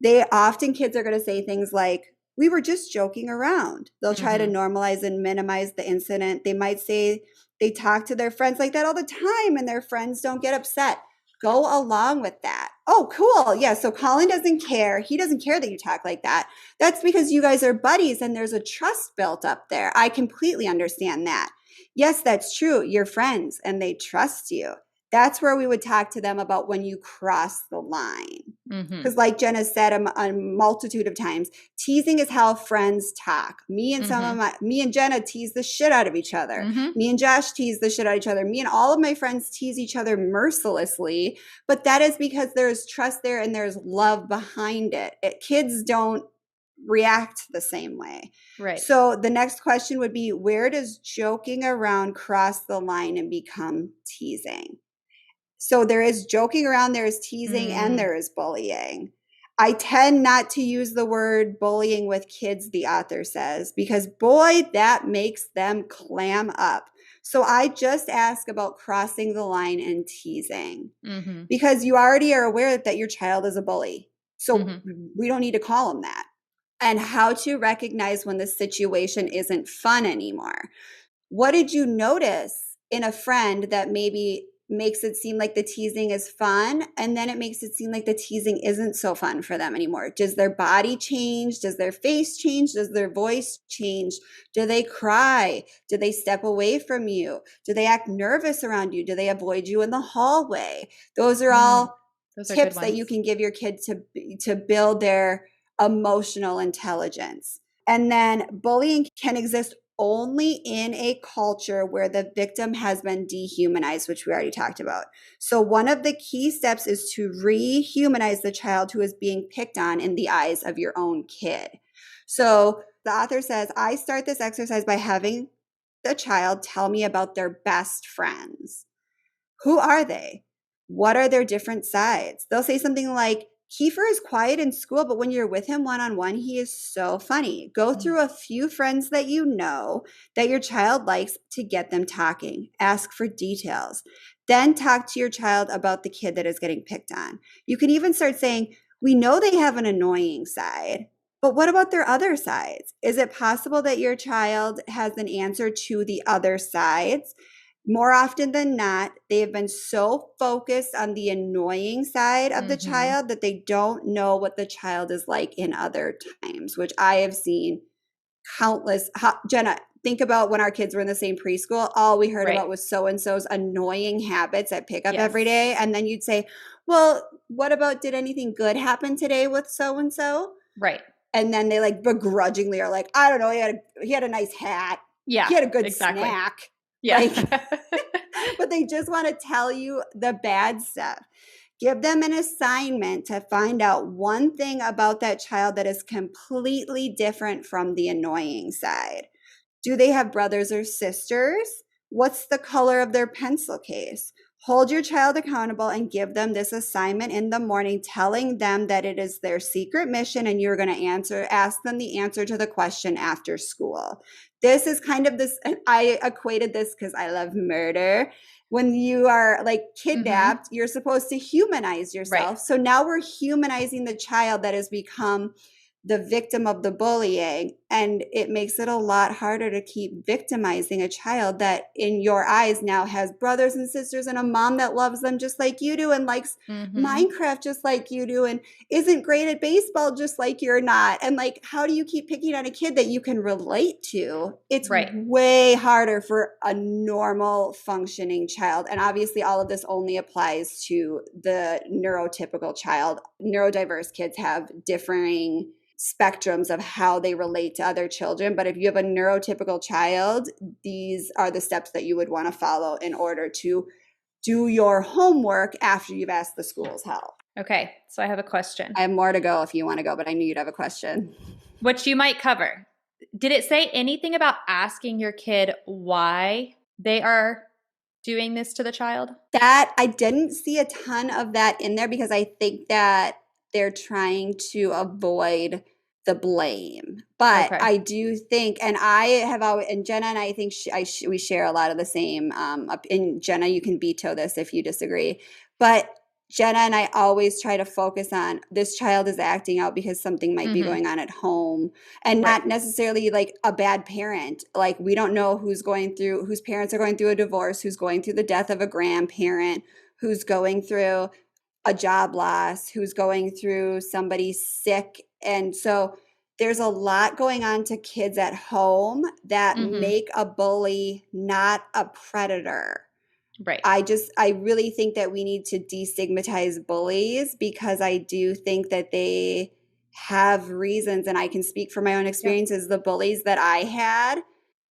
Kids are going to say things like, we were just joking around. They'll try to normalize and minimize the incident. They might say they talk to their friends like that all the time and their friends don't get upset. Go along with that. Oh, cool. Yeah. So Colin doesn't care. He doesn't care that you talk like that. That's because you guys are buddies and there's a trust built up there. I completely understand that. Yes, that's true. You're friends and they trust you. That's where we would talk to them about when you cross the line. Because like Jenna said a multitude of times, teasing is how friends talk. Me and Jenna tease the shit out of each other. Me and Josh tease the shit out of each other. Me and all of my friends tease each other mercilessly. But that is because there's trust there and there's love behind it. Kids don't react the same way. Right. So the next question would be, where does joking around cross the line and become teasing? So there is joking around, there is teasing, and there is bullying. I tend not to use the word bullying with kids, the author says, because boy, that makes them clam up. So I just ask about crossing the line and teasing because you already are aware that your child is a bully. So we don't need to call them that. And how to recognize when the situation isn't fun anymore. What did you notice in a friend that maybe makes it seem like the teasing is fun, and then it makes it seem like the teasing isn't so fun for them anymore? Does their body change? Does their face change? Does their voice change? Do they cry? Do they step away from you? Do they act nervous around you? Do they avoid you in the hallway? Those are all tips that you can give your kid to build their emotional intelligence. And then bullying can exist only in a culture where the victim has been dehumanized, which we already talked about. So one of the key steps is to rehumanize the child who is being picked on in the eyes of your own kid. So the author says, I start this exercise by having the child tell me about their best friends. Who are they? What are their different sides? They'll say something like, Kiefer is quiet in school, but when you're with him one-on-one, he is so funny. Go through a few friends that you know that your child likes to get them talking. Ask for details. Then talk to your child about the kid that is getting picked on. You can even start saying, we know they have an annoying side, but what about their other sides? Is it possible that your child has an answer to the other sides? More often than not, they have been so focused on the annoying side of the child that they don't know what the child is like in other times, which I have seen countless. Jenna, think about when our kids were in the same preschool. All we heard about was so-and-so's annoying habits at pickup every day. And then you'd say, well, what about, did anything good happen today with so-and-so? Right. And then they like begrudgingly are like, I don't know, he had a nice hat. Yeah. He had a good snack. Yeah. But they just want to tell you the bad stuff. Give them an assignment to find out one thing about that child that is completely different from the annoying side. Do they have brothers or sisters? What's the color of their pencil case? Hold your child accountable and give them this assignment in the morning, telling them that it is their secret mission and you're going to ask them the answer to the question after school. This is kind of this, and I equated this because I love murder. When you are like kidnapped, you're supposed to humanize yourself. Right. So now we're humanizing the child that has become the victim of the bullying, and it makes it a lot harder to keep victimizing a child that in your eyes now has brothers and sisters and a mom that loves them just like you do and likes Minecraft just like you do and isn't great at baseball just like you're not. And like, how do you keep picking on a kid that you can relate to? It's way harder for a normal functioning child. And obviously all of this only applies to the neurotypical child. Neurodiverse kids have differing spectrums of how they relate to other children. But if you have a neurotypical child, these are the steps that you would want to follow in order to do your homework after you've asked the school's help. Okay, so I have a question. I have more to go if you want to go, but I knew you'd have a question. Which you might cover. Did it say anything about asking your kid why they are doing this to the child? That I didn't see a ton of that in there because I think that they're trying to avoid the blame. But I do think, and I have always, and Jenna and I think we share a lot of the same, and Jenna, you can veto this if you disagree, but Jenna and I always try to focus on this child is acting out because something might be going on at home and not necessarily like a bad parent. Like we don't know whose parents are going through a divorce, who's going through the death of a grandparent, who's going through a job loss, who's going through somebody sick. And so there's a lot going on to kids at home that make a bully not a predator. Right. I really think that we need to destigmatize bullies because I do think that they have reasons, and I can speak from my own experiences. The bullies that I had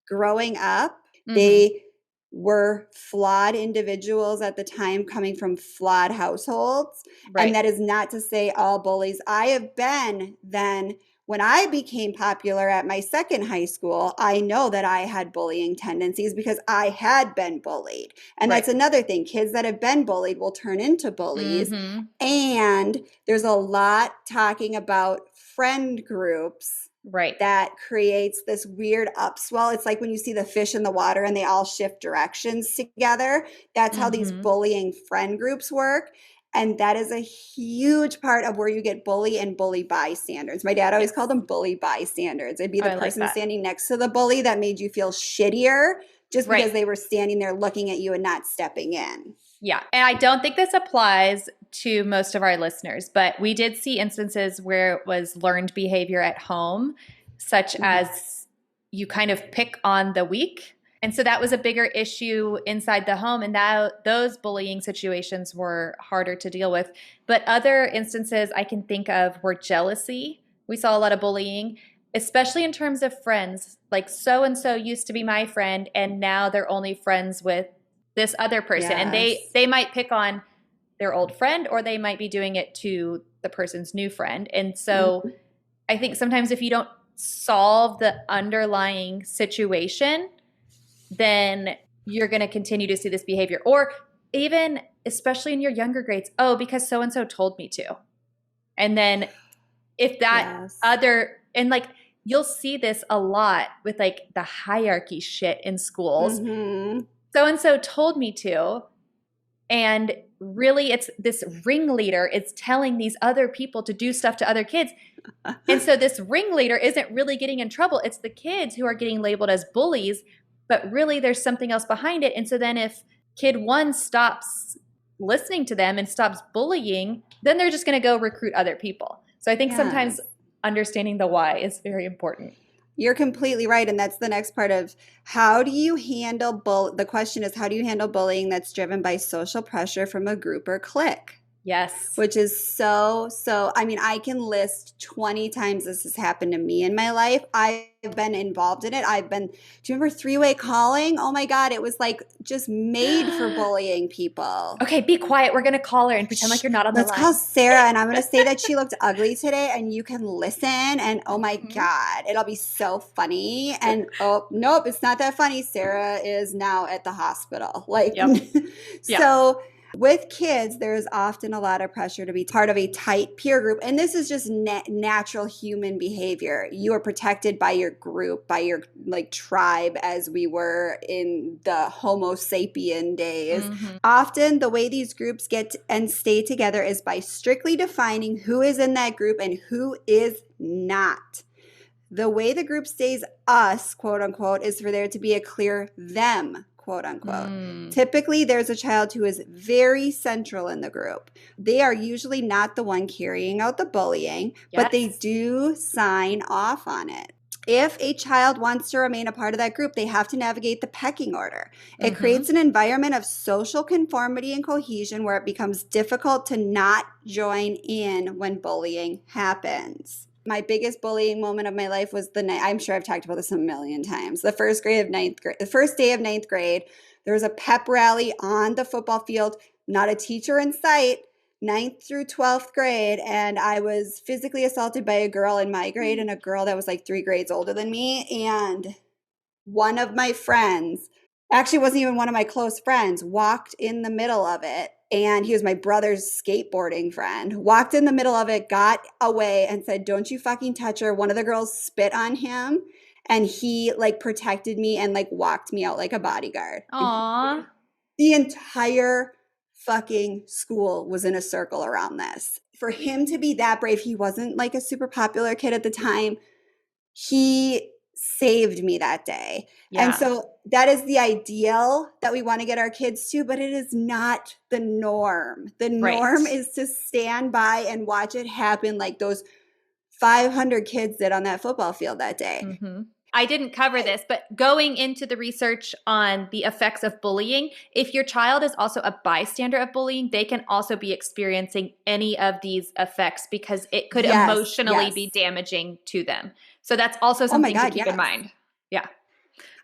growing up, they were flawed individuals at the time coming from flawed households. Right. And that is not to say all bullies. I have been then, when I became popular at my second high school, I know that I had bullying tendencies because I had been bullied. And that's another thing. Kids that have been bullied will turn into bullies. Mm-hmm. And there's a lot talking about friend groups Right. that creates this weird upswell. It's like when you see the fish in the water and they all shift directions together. That's how these Mm-hmm. bullying friend groups work. And that is a huge part of where you get bully and bully bystanders. My dad always called them bully bystanders. It'd be the I like person that. standing next to the bully that made you feel shittier just because Right. they were standing there looking at you and not stepping in. Yeah. And I don't think this applies to most of our listeners, but we did see instances where it was learned behavior at home, such as you kind of pick on the weak. And so that was a bigger issue inside the home. And that those bullying situations were harder to deal with. But other instances I can think of were jealousy. We saw a lot of bullying, especially in terms of friends. Like so-and-so used to be my friend, and now they're only friends with this other person. And they might pick on their old friend, or they might be doing it to the person's new friend. And so I think sometimes if you don't solve the underlying situation, then you're going to continue to see this behavior. Or even, especially in your younger grades, oh, because so-and-so told me to. And then if that and like, you'll see this a lot with like the hierarchy shit in schools. So-and-so told me to. And really, it's this ringleader is telling these other people to do stuff to other kids. And so this ringleader isn't really getting in trouble. It's the kids who are getting labeled as bullies, but really there's something else behind it. And so then if kid one stops listening to them and stops bullying, then they're just going to go recruit other people. So I think sometimes understanding the why is very important. You're completely right. And that's the next part of how do you handle the question is, how do you handle bullying that's driven by social pressure from a group or clique? Yes. Which is so, I mean, I can list 20 times this has happened to me in my life. I've been involved in it. Do you remember three-way calling? Oh my God, it was like just made for bullying people. Okay, be quiet. We're going to call her and pretend like you're not on the line. Let's call Sarah, and I'm going to say that she looked ugly today, and you can listen, and oh my God, it'll be so funny. And oh, nope, it's not that funny. Sarah is now at the hospital. Like, so with kids, there is often a lot of pressure to be part of a tight peer group. And this is just natural human behavior. You are protected by your group, by your like tribe, as we were in the Homo sapien days. Often the way these groups get and stay together is by strictly defining who is in that group and who is not. The way the group stays us, quote unquote, is for there to be a clear them, quote unquote. Typically, there's a child who is very central in the group. They are usually not the one carrying out the bullying, but they do sign off on it. If a child wants to remain a part of that group, they have to navigate the pecking order. It creates an environment of social conformity and cohesion where it becomes difficult to not join in when bullying happens. My biggest bullying moment of my life was I'm sure I've talked about this a million times. The first day of ninth grade, there was a pep rally on the football field, not a teacher in sight, 9th through 12th grade. And I was physically assaulted by a girl in my grade and a girl that was like 3 grades older than me. And one of my friends, actually wasn't even one of my close friends, walked in the middle of it. And he was my brother's skateboarding friend, walked in the middle of it, got away and said, "Don't you fucking touch her." One of the girls spit on him and he like protected me and like walked me out like a bodyguard. Aww. The entire fucking school was in a circle around this. For him to be that brave, he wasn't like a super popular kid at the time. He saved me that day. And so that is the ideal that we want to get our kids to, but it is not the norm. The norm is to stand by and watch it happen like those 500 kids did on that football field that day. I didn't cover this, but going into the research on the effects of bullying, if your child is also a bystander of bullying, they can also be experiencing any of these effects because it could emotionally be damaging to them. So that's also something to keep in mind. Yeah.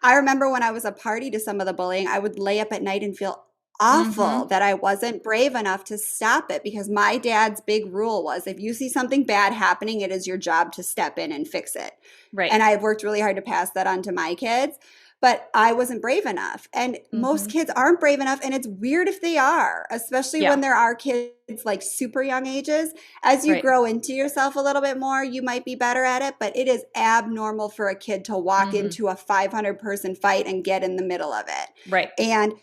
I remember when I was a party to some of the bullying, I would lay up at night and feel awful that I wasn't brave enough to stop it, because my dad's big rule was if you see something bad happening, it is your job to step in and fix it. Right. And I've worked really hard to pass that on to my kids, but I wasn't brave enough. And most kids aren't brave enough. And it's weird if they are, especially when there are kids like super young ages. As you grow into yourself a little bit more, you might be better at it, but it is abnormal for a kid to walk into a 500-person fight and get in the middle of it. Right. And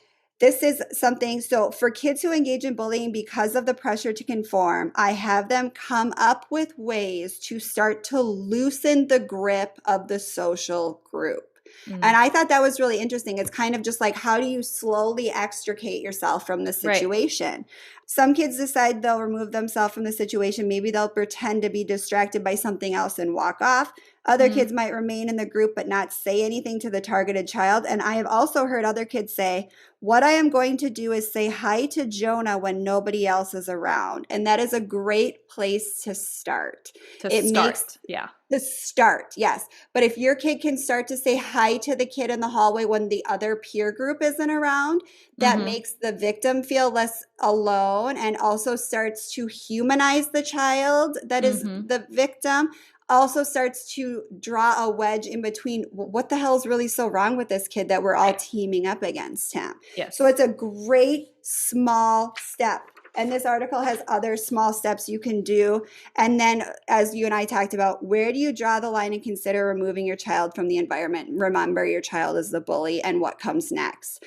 this is something, so for kids who engage in bullying because of the pressure to conform, I have them come up with ways to start to loosen the grip of the social group. And I thought that was really interesting. It's kind of just like, how do you slowly extricate yourself from the situation? Right. Some kids decide they'll remove themselves from the situation. Maybe they'll pretend to be distracted by something else and walk off. Other kids might remain in the group but not say anything to the targeted child. And I have also heard other kids say, what I am going to do is say hi to Jonah when nobody else is around. And that is a great place to start. The start, yes. But if your kid can start to say hi to the kid in the hallway when the other peer group isn't around, that makes the victim feel less alone and also starts to humanize the child that is the victim. Also starts to draw a wedge in between what the hell is really so wrong with this kid that we're all teaming up against him. Yes. So it's a great small step. And this article has other small steps you can do. And then, as you and I talked about, where do you draw the line and consider removing your child from the environment? Remember, your child is the bully and what comes next.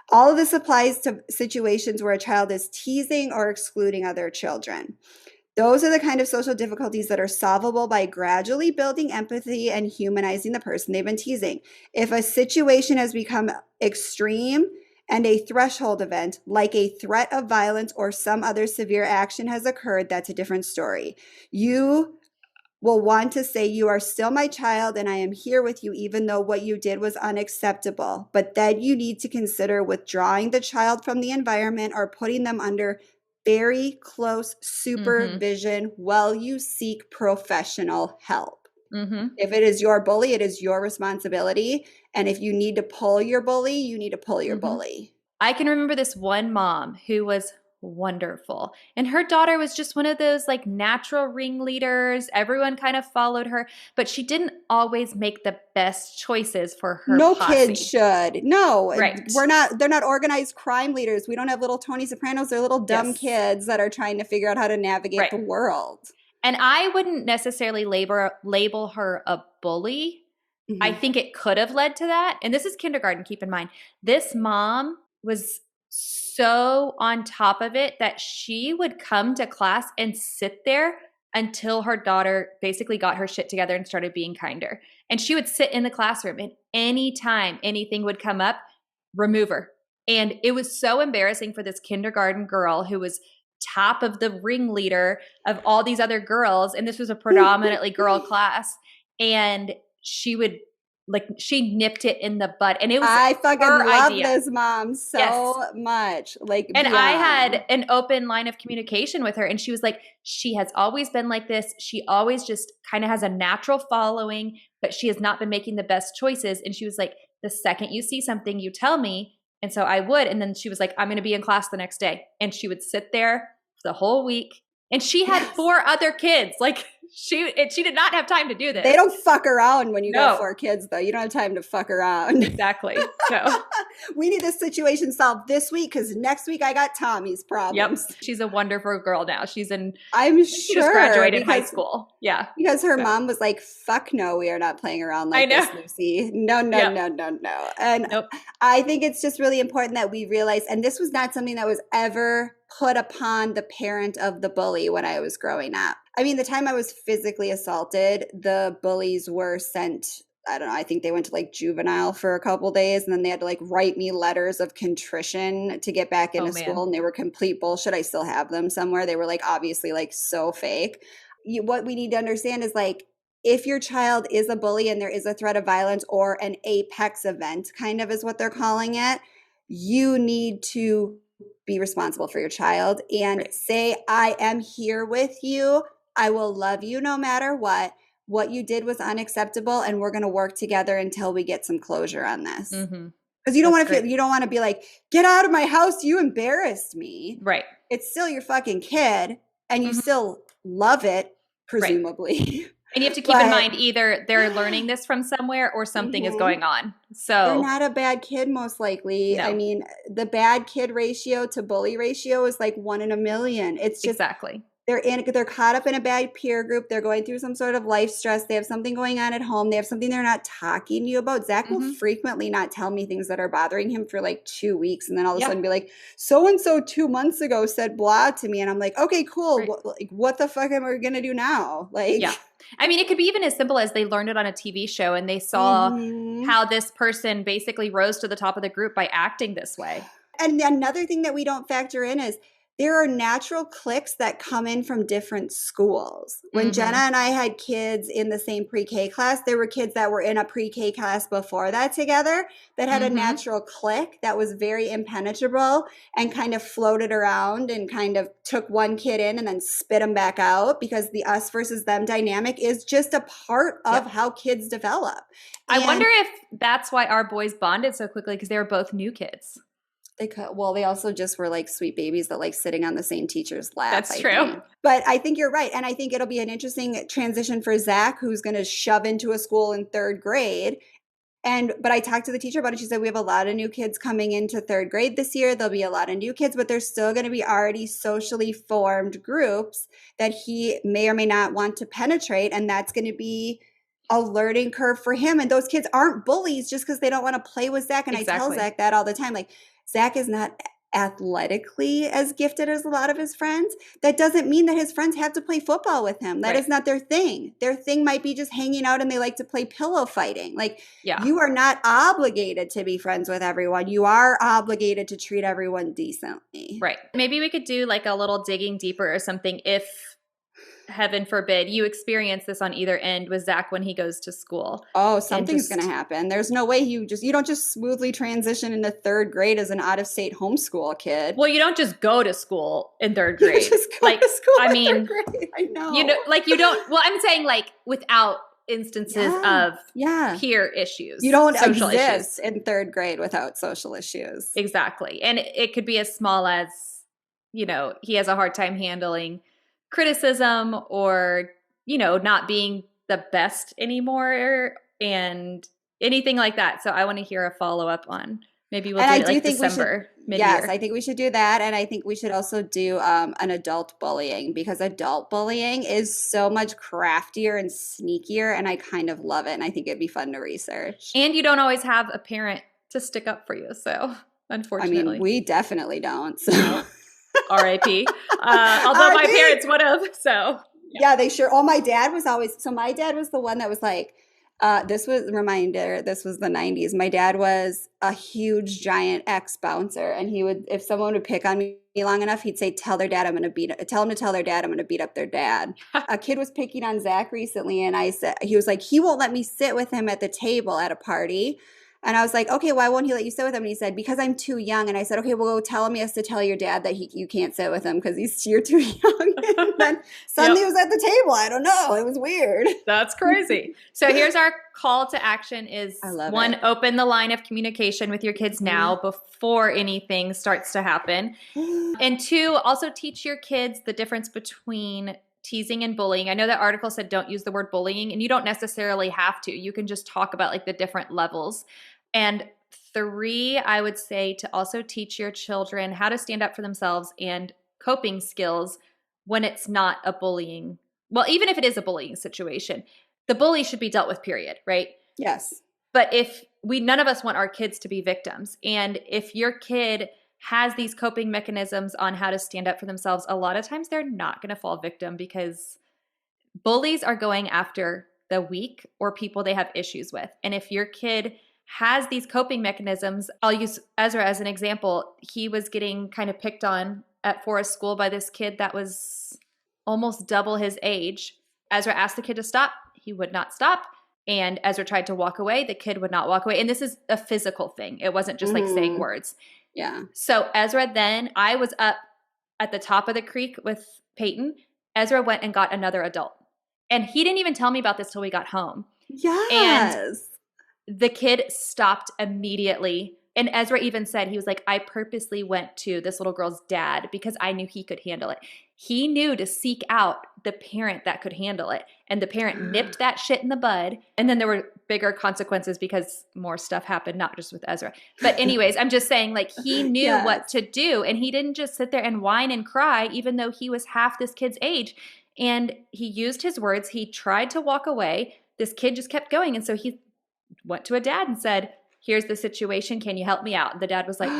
All of this applies to situations where a child is teasing or excluding other children. Those are the kind of social difficulties that are solvable by gradually building empathy and humanizing the person they've been teasing. If a situation has become extreme and a threshold event, like a threat of violence or some other severe action has occurred, that's a different story. You will want to say, you are still my child and I am here with you, even though what you did was unacceptable. But then you need to consider withdrawing the child from the environment or putting them under very close supervision while you seek professional help. If it is your bully, it is your responsibility. And if you need to pull your bully, you need to pull your bully. I can remember this one mom who was wonderful. And her daughter was just one of those like natural ringleaders. Everyone kind of followed her, but she didn't always make the best choices for her posse. Kid should. No, they're not organized crime leaders. We don't have little Tony Sopranos. They're little dumb kids that are trying to figure out how to navigate the world. And I wouldn't necessarily label her a bully. I think it could have led to that. And this is kindergarten, keep in mind. This mom was so on top of it that she would come to class and sit there until her daughter basically got her shit together and started being kinder. And she would sit in the classroom, and anytime anything would come up, remove her. And it was so embarrassing for this kindergarten girl who was top of the ringleader of all these other girls. And this was a predominantly girl class. And she would she nipped it in the bud. And it was I fucking love idea. This mom so much. And I had an open line of communication with her. And she was like, she has always been like this. She always just kind of has a natural following, but she has not been making the best choices. And she was like, the second you see something, you tell me. And so I would. And then she was like, I'm going to be in class the next day. And she would sit there for the whole week. And she had 4 other kids. She did not have time to do this. They don't fuck around when you got 4 kids, though. You don't have time to fuck around. Exactly. No. We need this situation solved this week because next week I got Tommy's problems. Yep. She's a wonderful girl now. She just graduated high school. Yeah. Because her mom was like, fuck no, we are not playing around like this, Lucy. No. And I think it's just really important that we realize, and this was not something that was ever put upon the parent of the bully when I was growing up. I mean, the time I was physically assaulted, the bullies were sent, I don't know, I think they went to juvenile for a couple days, and then they had to write me letters of contrition to get back into school, and they were complete bullshit. I still have them somewhere. They were obviously so fake. What we need to understand is if your child is a bully and there is a threat of violence or an apex event, kind of is what they're calling it, you need to be responsible for your child and say, I am here with you. I will love you no matter what, what you did was unacceptable and we're going to work together until we get some closure on this. Mm-hmm. Because you don't That's want to feel, great. you don't want to be like, get out of my house, you embarrassed me. Right. It's still your fucking kid and you Mhm. still love it, Right. presumably. And you have to keep in But- mind either they're learning this from somewhere or something is Mhm. going on. They're So not a bad kid, most likely. I No. mean, the bad kid ratio to bully ratio is like 1 in a million. It's just exactly. they're caught up in a bad peer group. They're going through some sort of life stress. They have something going on at home. They have something they're not talking to you about. Zach will Mhm. frequently not tell me things that are bothering him for like 2 weeks, and then all of a Yeah. sudden be like, "So and so 2 months ago said blah to me," and I'm like, "Okay, cool. Right. What the fuck am I gonna do now?" Like, Yeah. I mean, it could be even as simple as they learned it on a TV show and they saw Mhm. how this person basically rose to the top of the group by acting this way. And another thing that we don't factor in is there are natural cliques that come in from different schools. When Mhm. Jenna and I had kids in the same pre-K class, there were kids that were in a pre-K class before that together that had a Mhm. natural clique that was very impenetrable and kind of floated around and kind of took one kid in and then spit them back out because the us versus them dynamic is just a part of Yep. how kids develop. I And wonder if that's why our boys bonded so quickly because they were both new kids. they also just were like sweet babies that like sitting on the same teacher's lap. That's I true. think. But I think you're right. And I think it'll be an interesting transition for Zach, who's going to shove into a school in 3rd grade. But I talked to the teacher about it. She said, we have a lot of new kids coming into 3rd grade this year. There'll be a lot of new kids, but there's still going to be already socially formed groups that he may or may not want to penetrate. And that's going to be a learning curve for him. And those kids aren't bullies just because they don't want to play with Zach. And I tell Exactly. Zach that all the time. Like, Zach is not athletically as gifted as a lot of his friends. That doesn't mean that his friends have to play football with him. That Right. is not their thing. Their thing might be just hanging out and they like to play pillow fighting. Like, Yeah. you are not obligated to be friends with everyone. You are obligated to treat everyone decently. Right. Maybe we could do like a little digging deeper or something if, heaven forbid, you experience this on either end with Zach when he goes to school. Oh, something's just- going to happen. There's no way you don't just smoothly transition into 3rd grade as an out-of-state homeschool kid. Well, you don't just go to school in 3rd You grade. just go like, to school I in mean, 3rd grade. I know. you know, like you don't, well, I'm saying like without instances of peer issues. You don't social exist issues. in 3rd grade without social issues. Exactly. And it could be as small as, you know, he has a hard time handling criticism or, you know, not being the best anymore and anything like that. So I want to hear a follow-up on maybe we'll do it like December, mid-year. Yes, I think we should do that. And I think we should also do an adult bullying because adult bullying is so much craftier and sneakier. And I kind of love it. And I think it'd be fun to research. And you don't always have a parent to stick up for you. So unfortunately. I mean, we definitely don't. So. R.I.P. Although my parents would have. So yeah, they sure. Oh, my dad was the one that was like, this was the 90s. My dad was a huge, giant ex-bouncer. And he would, if someone would pick on me long enough, he'd say, tell them to tell their dad I'm going to beat up their dad. A kid was picking on Zach recently. And he was like, he won't let me sit with him at the table at a party. And I was like, okay, why won't he let you sit with him? And he said, because I'm too young. And I said, okay, well, go tell him he has to tell your dad that you can't sit with him because you're too young. And then suddenly he was at the table. I don't know. It was weird. That's crazy. So here's our call to action is I love one, it. open the line of communication with your kids now before anything starts to happen. And 2, also teach your kids the difference between teasing and bullying. I know that article said don't use the word bullying, and you don't necessarily have to. You can just talk about like the different levels. And 3, I would say to also teach your children how to stand up for themselves and coping skills when it's not a bullying. Well, even if it is a bullying situation, the bully should be dealt with, period, right? Yes. But none of us want our kids to be victims. And if your kid has these coping mechanisms on how to stand up for themselves, a lot of times they're not going to fall victim because bullies are going after the weak or people they have issues with. And if your kid has these coping mechanisms, I'll use Ezra as an example. He was getting kind of picked on at Forest School by this kid that was almost double his age. Ezra asked the kid to stop. He would not stop. And Ezra tried to walk away. The kid would not walk away. And this is a physical thing. It wasn't just like saying words. Yeah. So Ezra then, I was up at the top of the creek with Peyton. Ezra went and got another adult. And he didn't even tell me about this till we got home. Yes. And the kid stopped immediately. And Ezra even said, he was like, I purposely went to this little girl's dad because I knew he could handle it. He knew to seek out the parent that could handle it. And the parent nipped that shit in the bud. And then there were bigger consequences because more stuff happened, not just with Ezra. But anyways, I'm just saying, like, he knew what to do. And he didn't just sit there and whine and cry, even though he was half this kid's age. And he used his words. He tried to walk away. This kid just kept going. And so he went to a dad and said, here's the situation. Can you help me out? And the dad was like,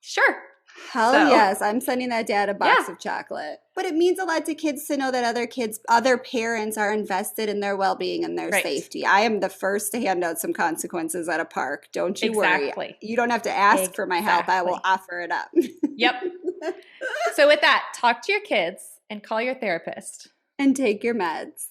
sure. Hell yes. I'm sending that dad a box of chocolate. But it means a lot to kids to know that other parents are invested in their well-being and their safety. I am the first to hand out some consequences at a park. Don't you worry. You don't have to ask for my help. I will offer it up. Yep. So with that, talk to your kids and call your therapist. And take your meds.